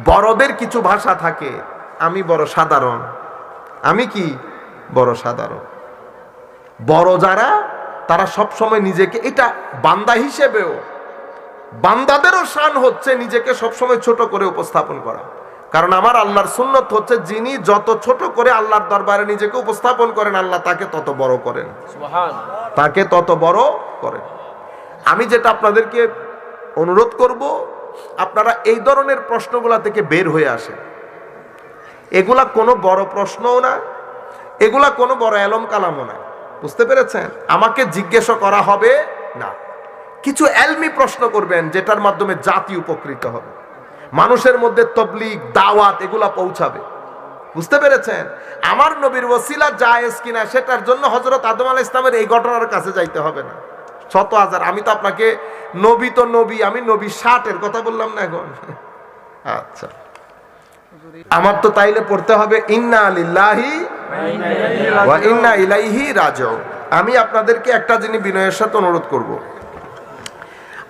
বড়দের কিছু ভাষা থাকে, আমি বড় সাধারণ, আমি কি বড় সাধারণ। বড় যারা তারা সব সময় নিজেকে, এটা বান্দা হিসেবেও, বান্দাদেরও শান হচ্ছে নিজেকে সবসময় ছোট করে উপস্থাপন করা। কারণ আমার আল্লাহর সুন্নত হচ্ছে যিনি যত ছোট করে আল্লাহর দরবারে নিজেকে উপস্থাপন করেন আল্লাহ তাকে তত বড় করেন, তাকে তত বড় করেন। আমি যেটা আপনাদেরকে অনুরোধ করব, আপনারা এই ধরনের প্রশ্নগুলা থেকে বের হয়ে আসেন। এগুলা কোনো বড় প্রশ্নও না, এগুলা কোনো বড় এলম কালামও না, বুঝতে পেরেছেন? আমাকে জিজ্ঞাসা করা হবে না, কিছু এলমি প্রশ্ন করবেন যেটার মাধ্যমে জাতি উপকৃত হবে, মানুষের মধ্যে তবলিগ দাওয়াত এগুলা পৌঁছাবে, বুঝতে পেরেছেন? আমার নবীর ওসিলা জায়েজ কিনা সেটার জন্য হযরত আদম আলাইহিস সালামের এই ঘটনার কাছে যাইতে হবে না। শত হাজার, আমি তো আপনাকে নবী তো নবী, আমি নবী 60-এর কথা বললাম না এখন। আচ্ছা, আমার তো তাইলে পড়তে হবে ইন্না লিল্লাহি ওয়া ইন্না ইলাইহি রাজিউন। আমি আপনাদেরকে একটা জিনিস বিনয়ের সাথে অনুরোধ করব,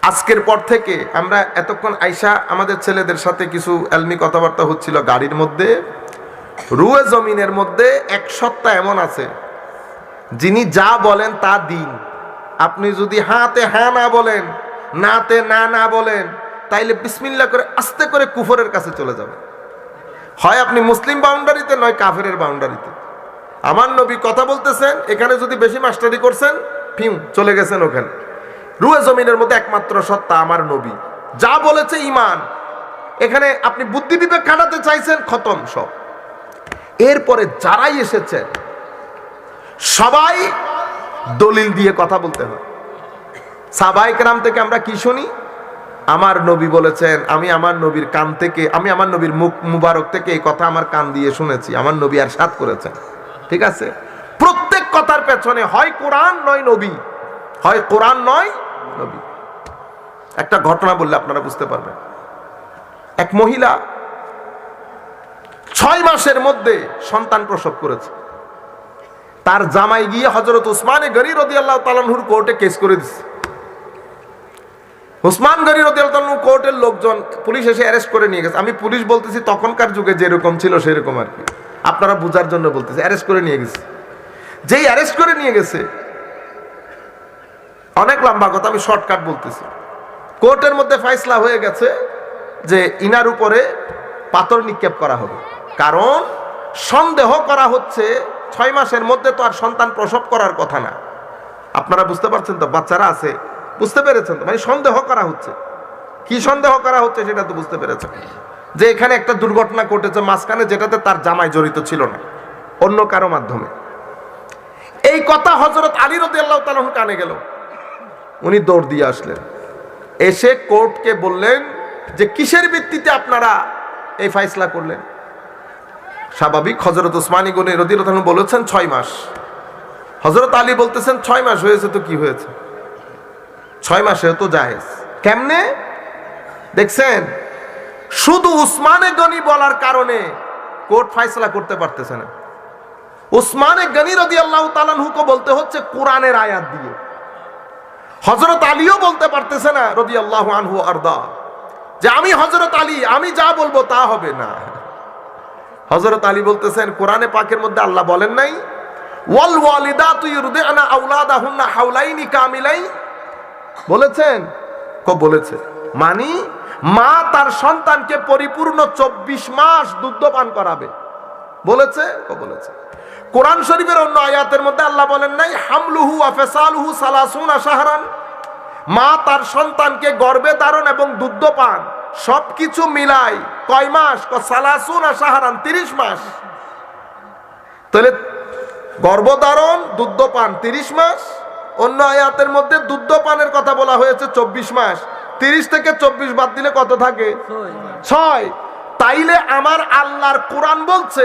আজকের পর থেকে আমরা এতক্ষণ আইসা আমাদের ছেলেদের সাথে কিছু এলমি কথাবার্তা হচ্ছিল গাড়ির মধ্যে, রুয়ে জমিনের মধ্যে এক সত্তা এমন আছে যিনি যা বলেন তা দিন, আপনি যদি হাতে হ্যাঁ না বলেন, নাতে না না বলেন, তাইলে বিসমিল্লাহ করে আস্তে করে কুফরের কাছে চলে যাবেন। হয় আপনি মুসলিম বাউন্ডারিতে, নয় কাফেরের বাউন্ডারিতে। আমার নবী কথা বলতেছেন, এখানে যদি বেশি মাস্টারি করছেন, ফিউ চলে গেছেন ওখানে। রুয়ে জমিনের মধ্যে একমাত্র সত্তা আমার নবী, যা বলেছে ঈমান। এখানে আপনি বুদ্ধি বিবেক খাটাতে চাইছেন, খতম সব। এরপরে যারাই এসেছেন সবাই দলিল দিয়ে কথা বলতে হয়। সাহাবায়ে কেরাম থেকে আমরা কি শুনি? আমার নবী বলেছেন, আমি আমার নবীর কান থেকে, আমি আমার নবীর মুখ মুবারক থেকে এই কথা আমার কান দিয়ে শুনেছি, আমার নবী আর সাথ করেছেন। ঠিক আছে, প্রত্যেক কথার পেছনে হয় কোরআন নয় নবী, হয় কোরআন নয় নবী। একটা ঘটনা বললে আপনারা বুঝতে পারবেন। এক মহিলা 6 মাসের মধ্যে সন্তান প্রসব করেছে। তার জামাই গিয়ে হযরত উসমানে গনি রাদিয়াল্লাহু তাআলা আনহুর কোর্টে কেস করে দিচ্ছে। উসমান গনি রাদিয়াল্লাহু তাআলা আনহু কোর্টের লোকজন, পুলিশ এসে অ্যারেস্ট করে নিয়ে গেছে। আমি পুলিশ বলতেছি তখনকার যুগে যেরকম ছিল সেরকম আর কি, আপনারা বোঝার জন্য বলতেছি। অ্যারেস্ট করে নিয়ে গেছে। যেই অ্যারেস্ট করে নিয়ে গেছে, অনেক লম্বা কথা, আমি শর্টকাট বলতেছি। কোর্টের মধ্যে ফয়সালা হয়ে গেছে যে ইনার উপরে পাথর নিক্ষেপ করা হবে, কারণ সন্দেহ করা হচ্ছে 6 মাসের মধ্যে তো আর সন্তান প্রসব করার কথা না। আপনারা বুঝতে পারছেন তো? বাচ্চারা আছে, বুঝতে পেরেছেন তো? মানে সন্দেহ করা হচ্ছে। কি সন্দেহ করা হচ্ছে সেটা তো বুঝতে পেরেছেন, যে এখানে একটা দুর্ঘটনা ঘটেছে মাঝখানে, যেটাতে তার জামাই জড়িত ছিল না, অন্য কারো মাধ্যমে। এই কথা হযরত আলী রাদিয়াল্লাহু তাআলা আনহু কানে গেল। উনি দৌড় দিয়ে আসলেন, এসে কোর্টকে বললেন যে কিসের ভিত্তিতে আপনারা এই ফয়সালা করলেন? স্বাভাবিক, হযরত উসমান গনি রাদিয়াল্লাহু তাআলা বলেছেন 6 মাস। হযরত আলী বলতেছেন 6 মাস হয়েছে তো কি হয়েছে, 6 মাসে তো জায়েজ। কেমনে? দেখছেন, শুধু উসমানে গনি বলার কারণে কোর্ট ফয়সালা করতে পারতেছে না। উসমানে গনি রাদিয়াল্লাহু তাআলা আনহুকে বলতে হচ্ছে কোরআনের আয়াত দিয়ে। হযরত আলীও বলতে পারতেছে না রাদিয়াল্লাহু আনহু আরদা, যে আমি হযরত আলী, আমি যা বলবো তা হবে না। হযরত আলী বলতেছেন কোরআনে পাকের মধ্যে আল্লাহ বলেন নাই ওয়াল ওয়ালিদাতু ইরদি'না আওলাদাহুন্না হাওলাইনি কামিলাইন? বলেছেন? বলেছে। মানে মা তার সন্তানকে পরিপূর্ণ 24 মাস দুগ্ধপান করাবে। বলেছে? বলেছে। কোরআন শরীফের অন্য আয়াতের মধ্যে আল্লাহ বলেন নাই হামলুহু ওয়া ফিসালুহু 30 শাহরান? মা তার সন্তানকে গর্ভে ধারণ এবং দুগ্ধপান সবকিছু মিলাই কয় মাস? 30 শাহরান, 30 মাস। তাহলে গর্ভধারণ, দুগ্ধপান 30 মাস। অন্য আয়াতের মধ্যে দুগ্ধপানের কথা বলা হয়েছে 24 মাস। 30 থেকে 24 বাদ দিলে কত থাকে? 6। তাইলে আমার আল্লাহর কোরআন বলছে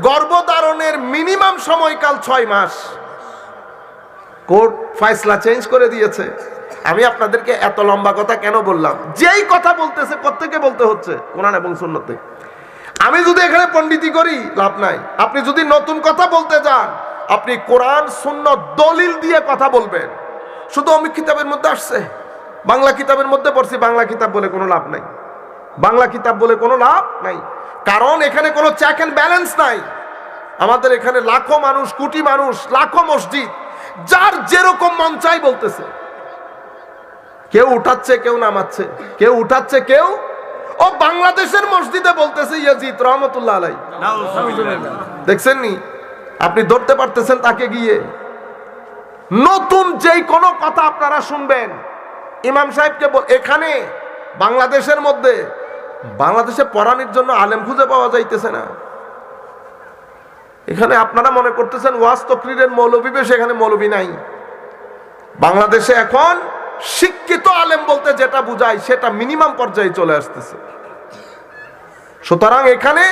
গর্ভধারণের মিনিমাম সময়কাল 6 মাস। কোর্ট ফয়সালা চেঞ্জ করে দিয়েছে। আমি আপনাদেরকে এত লম্বা কথা কেন বললাম? যেই কথা বলতেছে কোত্থেকে বলতে হচ্ছে? কোরআন এবং সুন্নাত থেকে। আমি যদি এখানে পণ্ডিতি করি লাভ নাই। আপনি যদি নতুন কথা বলতে যান, আপনি কোরআন সুন্নাত দলিল দিয়ে কথা বলবেন। শুধু অমিক কিতাবের মধ্যে আসছে, বাংলা কিতাবের মধ্যে পড়ছি, বাংলা কিতাব বলে কোনো লাভ নাই। বাংলা কিতাব বলে কোনো লাভ নাই, কারণ এখানে কোনো চেক অ্যান্ড ব্যালেন্স নাই। আমাদের এখানে লাখো মানুষ, কোটি মানুষ, লাখো মসজিদ, যার যেরকম মন চাই বলতেছে। কেউ উঠাচ্ছে, কেউ নামাচ্ছে, কেউ উঠাচ্ছে, কেউ ও বাংলাদেশের মসজিদে বলতেছে ইয়াজিদ রহমতুল্লাহ আলাই। দেখছেন নি? আপনি ধরতে পারতেছেন তাকে গিয়ে? নতুন যেই কোনো কথা আপনারা শুনবেন, ইমাম সাহেবকে এখানে বাংলাদেশের মধ্যে, বাংলাদেশে পড়ানোর জন্য আলেম খুঁজে পাওয়া যাইতেছে না। এখানে আপনারা মনে করতেছেন ওয়াজ তকরিরের মৌলবী বেশ, এখানে মৌলবী নাই। বাংলাদেশে এখন শিক্ষিত আলেম বলতে যেটা বুঝায় সেটা মিনিমাম পর্যায়ে চলে আসতেছে। সুতরাং এখানে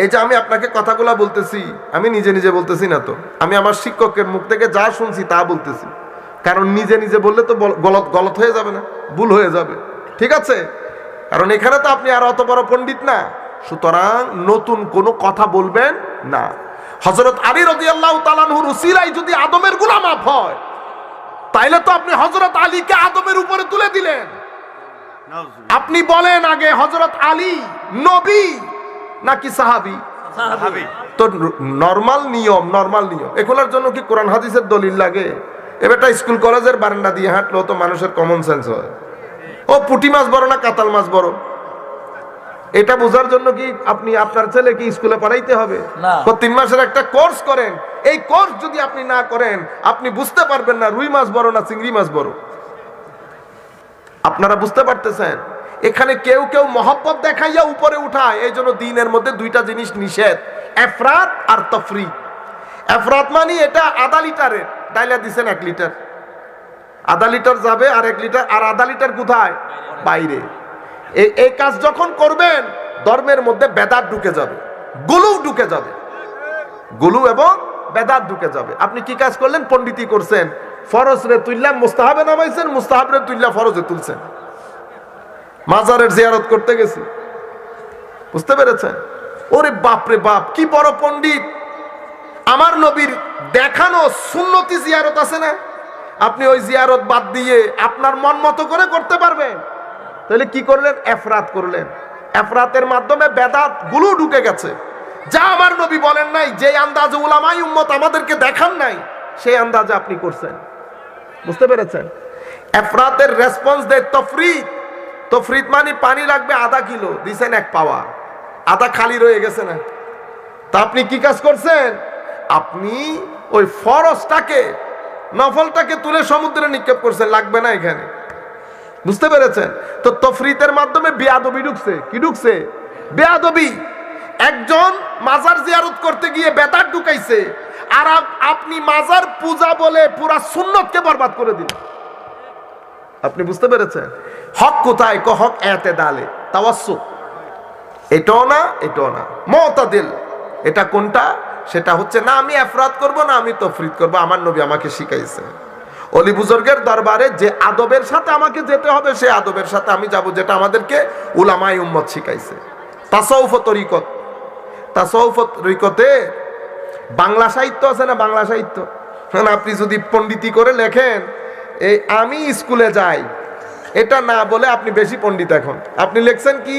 এই যে আমি আপনাকে কথাগুলা বলতেছি, আমি নিজে নিজে বলতেছি না তো, আমি আমার শিক্ষকের মুখ থেকে যা শুনছি তা বলতেছি। কারণ নিজে নিজে বললে তো গলত হয়ে যাবে না, ভুল হয়ে যাবে। ঠিক আছে? কারণ এখানে তো আপনি আর অত বড় পণ্ডিত না। সুতরাং নতুন কোনো কথা বলবেন না। হযরত আলী রাদিয়াল্লাহু তাআলা আনহুর উসিলায় যদি আদমের গুনাহ মাফ হয়, তাইলে তো আপনি হযরত আলীকে আদমের উপরে তুলে দিলেন। আপনি বলেন আগে হযরত আলী নবী নাকি সাহাবী? সাহাবী। তো নরমাল নিয়ম, এগুলোর জন্য কি কোরআন হাদিসের দলিল লাগে? এবারটা স্কুল কলেজের বারান্দা দিয়ে হাঁটলো তো মানুষের কমন সেন্স হয়। ও পুঁটি মাছ বড় না কাতাল মাছ বড়, এটা বোঝার জন্য কি আপনি আপনার ছেলে কি স্কুলে পড়াইতে হবে? না। 3 মাসের একটা কোর্স করেন। এই কোর্স যদি আপনি না করেন আপনি বুঝতে পারবেন না রুই মাছ বড় না চিংড়ি মাছ বড়। আপনারা বুঝতে পারতেছেন? এখানে কেউ কেউ মহব্বত দেখাইয়া উপরে উঠায়, এই জন্য দ্বীনের মধ্যে দুইটা জিনিস নিষেধ, এফরাত আর তফরিত। এফরাত মানে এটা আধা লিটারের ডাইলা দিচ্ছেন 1 লিটার, আধা লিটার যাবে আর 1 লিটার, আর আধা লিটার কোথায়? বাইরে। এই কাজ যখন করবেন ধর্মের মধ্যে বেদাত ঢুকে যাবে, গুলু ঢুকে যাবে, গুলু এবং বেদাত ঢুকে যাবে। আপনি কি কাজ করলেন? পণ্ডিতি করছেন, ফরজ রে তুললা মুস্তাহাবে নামাইছেন, মুস্তাহাব রে তুললা ফরজে তুলছেন। মাজারের জিয়ারত করতে গেছি, বুঝতে পেরেছেন? ওরে বাপ রে বাপ, কি বড় পণ্ডিত! আমার নবীর দেখানো সুন্নতি জিয়ারত আছে না, আপনি ওই জিয়ারত বাদ দিয়ে আপনার মন মতো করে করতে পারবেন? তাহলে কি করলেন? এফরাত করলেন। এফরাতের মাধ্যমে বেদাত গুলো ঢুকে গেছে, যা আমার নবী বলেন নাই, যে আন্দাজে উলামাই উম্মত আমাদেরকে দেখান নাই, সেই আন্দাজে আপনি করছেন। বুঝতে পেরেছেন? এফরাতের রেসপন্স দেয় তফরিত। তফরিত মানে পানি লাগবে আধা কিলো, দিছেন 1 পাওয়া, আধা খালি রয়ে গেছে না। তা আপনি কি কাজ করছেন? আপনি ওই ফরজটাকে, নফলটাকে তুলে সমুদ্রে নিক্ষেপ করছেন, লাগবে না এখানে। বুঝতে পেরেছেন? তো তফরিতের মাধ্যমে বেয়াদবি ঢুকছে। কি ঢুকছে? বেয়াদবি। একজন মাজার জিয়ারত করতে গিয়ে বেদাত ঢুকাইছে, আর আপনি মাজার পূজা বলে পুরা সুন্নতকে বরবাদ করে দিলেন। আপনি বুঝতে পেরেছেন? হক কোথায়? হক এতেদালে, তাওয়াসসুত। এটাও না এটাও না, মুতাদিল। এটা কোনটা? সেটা হচ্ছে না আমি এফরাত করব না আমি তফরিত করব, আমার নবী আমাকে শিখাইছে। অলি বুজুর্গের দরবারে যে আদবের সাথে আমাকে যেতে হবে সেই আদবের সাথে আমি যাব, যেটা আমাদেরকে উলামায়ে উম্মত শিখাইছে। তাসাউফ তরিকত, তাসাউফ তরিকতে বাংলা সাহিত্য আছে না, বাংলা সাহিত্য। আপনি যদি পণ্ডিতি করে লেখেন এই আমি স্কুলে যাই, এটা না বলে আপনি বেশি পণ্ডিত। এখন আপনি লিখছেন কি?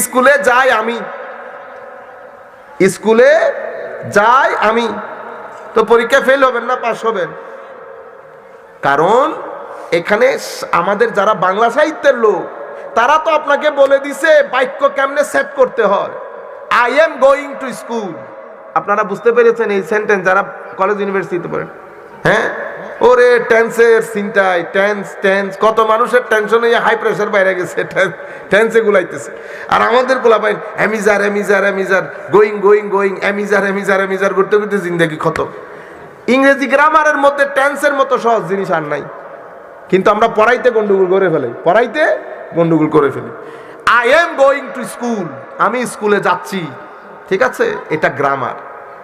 স্কুলে যাই আমি, স্কুলে যাই আমি। তো পরীক্ষায় ফেল হবেন না পাস হবেন? কারণ এখানে আমাদের যারা বাংলা সাহিত্যের লোক তারা তো আপনাকে বলে দিছে বাক্য কেমনে সেট করতে হয়। I am going to school. আপনারা বুঝতে পেরেছেন এই সেন্টেন্স যারা কলেজ ইউনিভার্সিটিতে পড়েন? হ্যাঁ, ওরে টেন্সের চিন্তায়, টেন্স কত মানুষের টেনশনে হাই প্রেশার বাইরে গেছে, টেন্সে গুলাইতেছে। আর আমাদের গুলা পাই এমিজার এমিজার এমিজার, গোয়িং গোয়িং গোয়িং, এমিজার এমিজার এমিজার করতে করতে জিন্দেগি খতম। ইংরেজি গ্রামারের মধ্যে টেন্সের মতো সহজ জিনিস আর নাই, কিন্তু আমরা পড়াইতে গন্ডগোল করে ফেলি, পড়াইতে গন্ডগোল করে ফেলি। I am going to school, আমি স্কুলে যাচ্ছি, ঠিক আছে, এটা গ্রামার।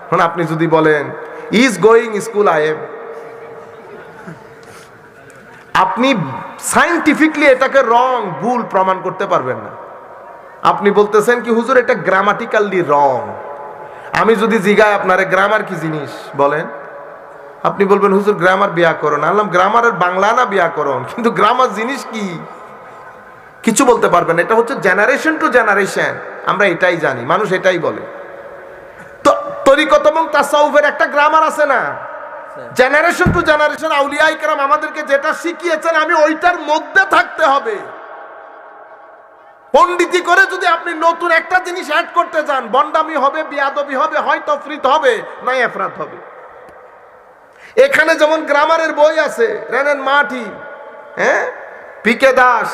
এখন আপনি যদি বলেন is going school I am, আপনি সাইন্টিফিকলি এটাকে রং ভুল প্রমাণ করতে পারবেন না। আপনি বলতেছেন কি হুজুর এটা গ্রামাটিক্যালি রং। আমি যদি জিগায় আপনারে গ্রামার কি জিনিস বলেন, আপনি বলবেন হুজুর গ্রামার ব্যাকরণ। আনলাম গ্রামারের বাংলা না ব্যাকরণ, কিন্তু গ্রামার জিনিস কি কিছু বলতে পারবেন। এটা হচ্ছে জেনারেশন টু জেনারেশন, আমরা এটাই জানি, মানুষ এটাই বলে। তো তরিকত এবং তাসাউফের একটা গ্রামার আছে না, জেনারেশন টু জেনারেশন আউলিয়া ইকরাম আমাদেরকে যেটা শিখিয়েছেন আমি ওইটার মধ্যে থাকতে হবে। পণ্ডিতি করে যদি আপনি নতুন একটা জিনিস অ্যাড করতে যান, বন্ডামি হবে, বিয়াদবি হবে, হয় তফরিত হবে, নয় এফরাত হবে। এখানে যেমন গ্রামারের বই আছে, রেনেন মাটি, হ্যাঁ, পিকে দাস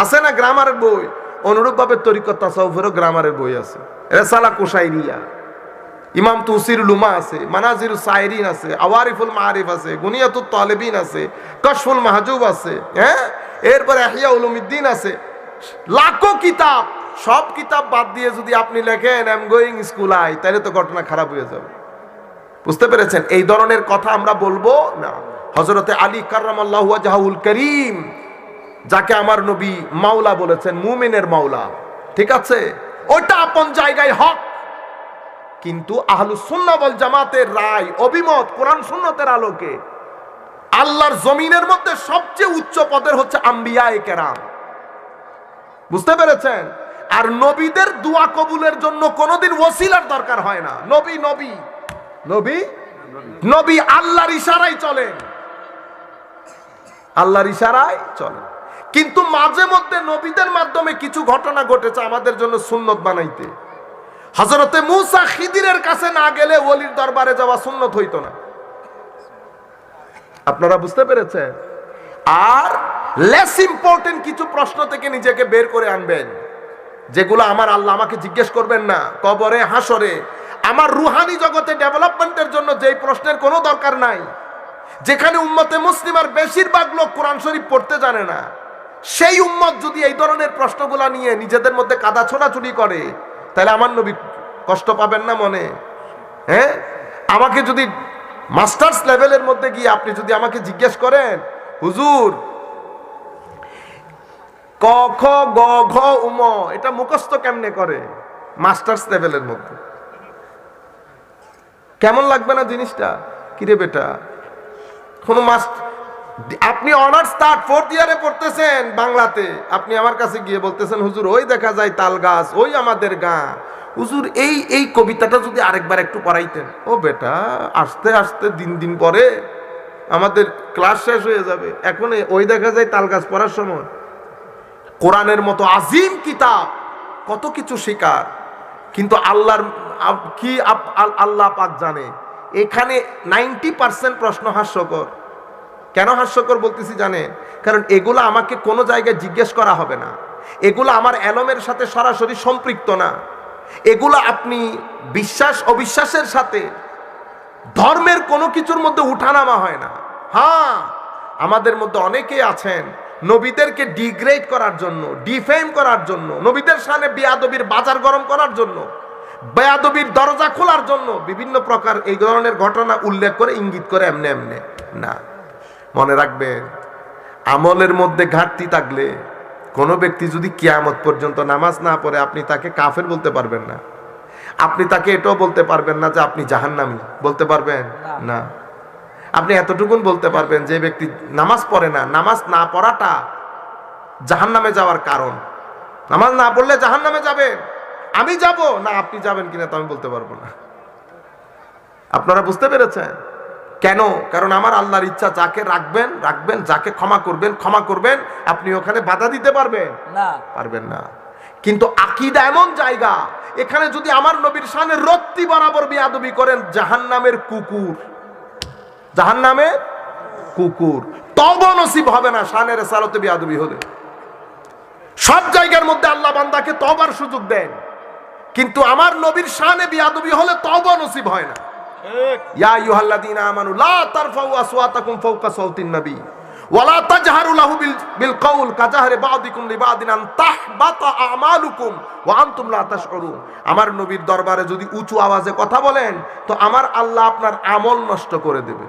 আছে না গ্রামারের বই, অনুরূপ ভাবে তরিকত তাসাউফেরও গ্রামারের বই আছে। রেসালা কুশাইরিয়া, ইমাম তুসিরুল উমা আছে, মানাজিরুস সাইরিন আছে, আওয়ারিফুল মাআরিফ আছে, গুনিয়াতুত তালিবিন আছে, কাশফুল মাহজুব আছে, হ্যাঁ, এরপর ইহয়া উলুমিদ্দিন আছে, লাখো কিতাব। সব কিতাব বাদ দিয়ে যদি আপনি লেখেন I am going school I, তাহলে তো ঘটনা খারাপ হয়ে যাবে। বুঝতে পেরেছেন? এই ধরনের কথা আমরা বলবো না। হযরতে আলী কাররামাল্লাহু ওয়াজহাহুল কারীম, যাকে আমার নবী মাওলা বলেছেন, মুমিনের মাওলা, ঠিক আছে, ওটা আপন জায়গায় হক। কিন্তু আহলুস সুন্নাহ ওয়াল জামাতের রায় অভিমত কোরআন সুন্নতের আলোকে আল্লাহর জমিনের মধ্যে সবচেয়ে উচ্চ পদের হচ্ছে আম্বিয়ায়ে কেরাম। বুঝতে পেরেছেন? আর নবীদের দোয়া কবুলের জন্য কোনোদিন ওসিলার দরকার হয় না। নবী নবী নবী নবী আল্লাহর ইশারায় চলেন। আল্লাহর ইশারায় চলে। কিন্তু মাঝে মধ্যে নবীদের মাধ্যমে কিছু ঘটনা ঘটেছে আমাদের জন্য সুন্নত বানাইতে। হযরতে মূসা খিদিরের কাছে না গেলে ওলির দরবারে যাওয়া সুন্নত হইতো না। আপনারা বুঝতে পেরেছেন? আর লেস ইম্পর্টেন্ট কিছু প্রশ্ন থেকে নিজেকে বের করে আনবেন, যেগুলো আমার আল্লাহ আমাকে জিজ্ঞেস করবেন না কবরে হাসরে। আমার রুহানি জগতে ডেভেলপমেন্টের জন্য যেই প্রশ্নের কোনো দরকার নাই, যেখানে উম্মতে মুসলিমার বেশিরভাগ লোক কোরআন শরীফ পড়তে জানে না, সেই উম্মত যদি এই ধরনের প্রশ্নগুলা নিয়ে নিজেদের মধ্যে কাদা ছোড়াছুড়ি করে, তাহলে আমার নবী কষ্ট পাবেন না মনে? হ্যাঁ, আমাকে যদি মাস্টার্স লেভেলের মধ্যে গিয়ে আপনি যদি আমাকে জিজ্ঞেস করেন, হুজুর ক খ গ ঘ উম এটা মুখস্থ কেমনে করে মাস্টার্স লেভেলের মধ্যে, কেমন লাগবে না জিনিসটা? কিরে বেটা, কোনো আপনি অনার্স থার্ড ফোর্থ ইয়ারে পড়তেছেন বাংলাতে, আপনি আমার কাছে গিয়ে বলতেছেন হুজুর ওই দেখা যায় তাল গাছ, ওই আমাদের গাঁ, হুজুর এই কবিতাটা যদি আরেকবার একটু পড়াইতেন। ও বেটা, আস্তে আস্তে দিন দিন পরে আমাদের ক্লাস শেষ হয়ে যাবে, এখন ওই দেখা যায় তাল গাছ পড়ার সময়? কোরআনের মতো আজিম কিতাব, কত কিছু শিকার, কিন্তু আল্লাহর কি আল্লাহ পাক জানে। এখানে 90% প্রশ্ন হাস্যকর। কেন হাস্যকর বলতেছি জানেন? কারণ এগুলো আমাকে কোনো জায়গায় জিজ্ঞেস করা হবে না, এগুলো আমার এলমের সাথে সরাসরি সম্পৃক্ত না, এগুলো আপনি বিশ্বাস অবিশ্বাসের সাথে ধর্মের কোনো কিছুর মধ্যে উঠানামা হয় না। হ্যাঁ, আমাদের মধ্যে অনেকেই আছেন নবীদেরকে ডিগ্রেড করার জন্য, ডিফেম করার জন্য, নবীদের সামনে বেয়াদবির বাজার গরম করার জন্য, বেয়াদবির দরজা খোলার জন্য বিভিন্ন প্রকার এই ধরনের ঘটনা উল্লেখ করে ইঙ্গিত করে এমনে এমনে না। মনে রাখবেন, আমলের মধ্যে ঘাটতি থাকলে কোনো ব্যক্তি যদি কিয়ামত পর্যন্ত নামাজ না পড়ে, আপনি তাকে কাফের বলতে পারবেন না, আপনি তাকে এটাও বলতে পারবেন না যে আপনি জাহান্নামী, বলতে পারবেন না। আপনি এতটুকুন বলতে পারবেন যে ব্যক্তি নামাজ পড়ে না, নামাজ না পড়াটা জাহান্নামে যাওয়ার কারণ, নামাজ না পড়লে জাহান্নামে যাবেন। আমি যাব না, আপনি যাবেন কিনা তো আমি বলতে পারবো না। আপনারা বুঝতে পেরেছেন? কেন? কারণ আমার আল্লাহর ইচ্ছা, যাকে রাখবেন রাখবেন, যাকে ক্ষমা করবেন। আপনি ওখানে বাধা দিতে পারবেন না? পারবেন না। কিন্তু আকীদা এমন জায়গা, এখানে যদি আমার নবীর শানে রত্তি বরাবর বেয়াদবি করেন, জাহান্নামের কুকুর তওবা নসিব হবে না। শানে রিসালাতে বেয়াদবি হলে সব জায়গার মধ্যে আল্লাহ বান্দাকে তওবার সুযোগ দেন, কিন্তু আমার নবীর শানে বেয়াদবি হলে তওবা নসিব হয় না। ইয়া আইয়ুহাল্লাযীনা আমানু লা তারফাউ আসওয়াতাকুম ফাওকা সাওতিন নবী ওয়া লা তাজহারু লাহু বিল কওল কাজাহরি বা'দিকুম লিবা'দিন আন তাহবাতা আমালুকুম ওয়া আনতুম লা তাশউরুন। আমার নবীর দরবারে যদি উঁচু আওয়াজে কথা বলেন, তো আমার আল্লাহ আপনার আমল নষ্ট করে দেবে।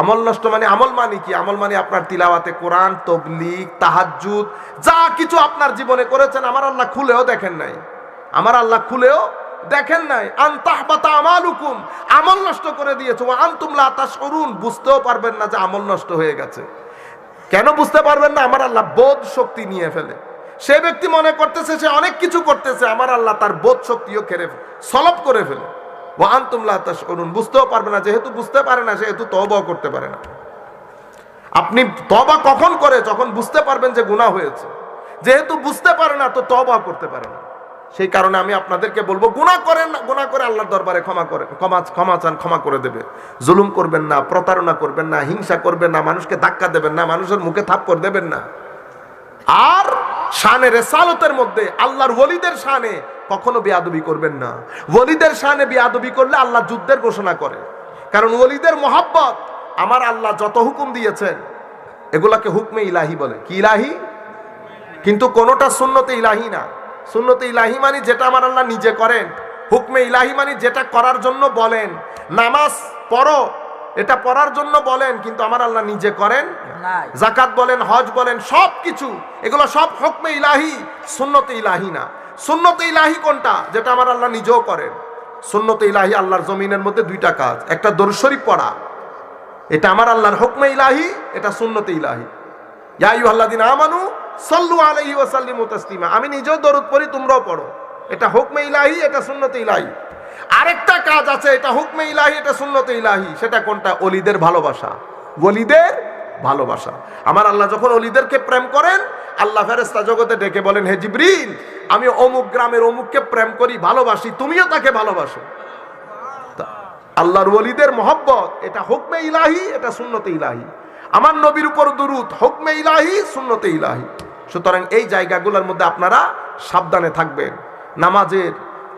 আমল নষ্ট মানে, আমল মানে কি? আমল মানে আপনার তিলাওয়াতে কোরআন, তাবলীগ, তাহাজ্জুদ, যা কিছু আপনার জীবনে করেছেন আমার আল্লাহ খুলেও দেখেন নাই, আনতাহবাতা আমালুকুম, আমল নষ্ট করে দিয়েছে। ওয়া আনতুম লা তাশউরুন, বুঝতেও পারবেন না যে আমল নষ্ট হয়ে গেছে। কেন বুঝতে পারবেন না? আমার আল্লাহ বোধ শক্তি নিয়ে ফেলে। সে ব্যক্তি মনে করতেছে সে অনেক কিছু করতেছে, আমার আল্লাহ তার বোধ শক্তিও সলব করে ফেলে। ওয়া আনতুম লা তাশউরুন, বুঝতেও পারবে না। যেহেতু বুঝতে পারে না, সেহেতু তওবাও করতে পারে না। আপনি তওবা কখন করে? যখন বুঝতে পারবেন যে গুনাহ হয়েছে। যেহেতু বুঝতে পারে না, তো তওবা করতে পারে না। সেই কারণে আমি আপনাদেরকে বলবো, গুনাহ করেন না, গুনাহ করে আল্লাহর দরবারে ক্ষমা চান, ক্ষমা করে দেবে। জুলুম করবেন না, প্রতারণা করবেন না, হিংসা করবেন না, মানুষকে ধাক্কা দেবেন না, মানুষের মুখে থাপ্পড় দেবেন না। আর শানে রিসালাতের মধ্যে আল্লাহর ওলিদের শানে কখনো বেয়াদবি করবেন না। ওলিদের শানে বেয়াদবি করলে আল্লাহ যুদ্ধের ঘোষণা করে। কারণ ওলিদের মহব্বত, আমার আল্লাহ যত হুকুম দিয়েছেন এগুলাকে হুকমে ইলাহি বলে। কি ইলাহি? কিন্তু কোনোটা সুন্নতে ইলাহি না। সুন্নতে ইলাহি মানে যেটা আমার আল্লাহ নিজে করেন, হুকমে ইলাহি মানে যেটা করার জন্য বলেন। নামাজ পড়ো, এটা পড়ার জন্য বলেন, কিন্তু আমার আল্লাহ নিজে করেন। যাকাত বলেন, হজ বলেন, সব কিছু এগুলো সব হুকমে ইলাহি, সুন্নতে ইলাহি না। সুন্নতে ইলাহি কোনটা? যেটা আমার আল্লাহ নিজেও করেন। সুন্নতে ইলাহি আল্লাহর জমিনের মধ্যে দুইটা কাজ, একটা দরুদ শরীফ পড়া, এটা আমার আল্লাহর হুকমে ইলাহি, এটা সুন্নতে ইলাহি। ইয়া আইয়ুহাল্লাযীনা আমানু সাল্লু আলাইহি ওয়া সাল্লিমু তাসলিমা, আমি নিজেও দরুদ পড়ি, তোমরাও পড়ো। এটা হুকমে ইলাহি, এটা সুন্নতে ইলাহি। আরেকটা কাজ আছে, এটা হুকমে ইলাহি, এটা সুন্নতে ইলাহি। সেটা কোনটা? ওলিদের ভালোবাসা। ওলিদের ভালোবাসা। আমার আল্লাহ যখন অলিদেরকে প্রেম করেন, আল্লাহ ফেরেশতা জগতে ডেকে বলেন, হে জিবরিল, আমি অমুক গ্রামের অমুককে প্রেম করি, ভালোবাসি, তুমিও তাকে ভালোবাসো। আল্লাহর ওলিদের মহব্বত এটা হুকমে ইলাহি, এটা সুন্নতে ইলাহি। আমার নবীর উপর দুরূদ হুকমে ইলাহি, সুন্নতে ইলাহি। সুতরাং এই জায়গাগুলোর মধ্যে আপনারা সাবধানে থাকবেন। নামাজের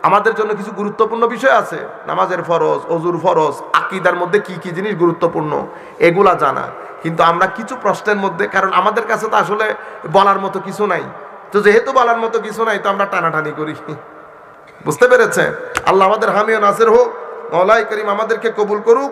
আমাদের জন্য কিছু গুরুত্বপূর্ণ বিষয় আছে, নামাজের ফরজ, অজুর ফরজ, আকীদার মধ্যে কি কি জিনিস গুরুত্বপূর্ণ এগুলা জানা। কিন্তু আমরা কিছু প্রশ্নের মধ্যে, কারণ আমাদের কাছে তো আসলে বলার মতো কিছু নাই, তো যেহেতু বলার মতো কিছু নাই তো আমরা টানাটানি করি। বুঝতে পেরেছেন? আল্লাহ আমাদের হামি ও নাসির হোক। মওলাই করিম আমাদেরকে কবুল করুক।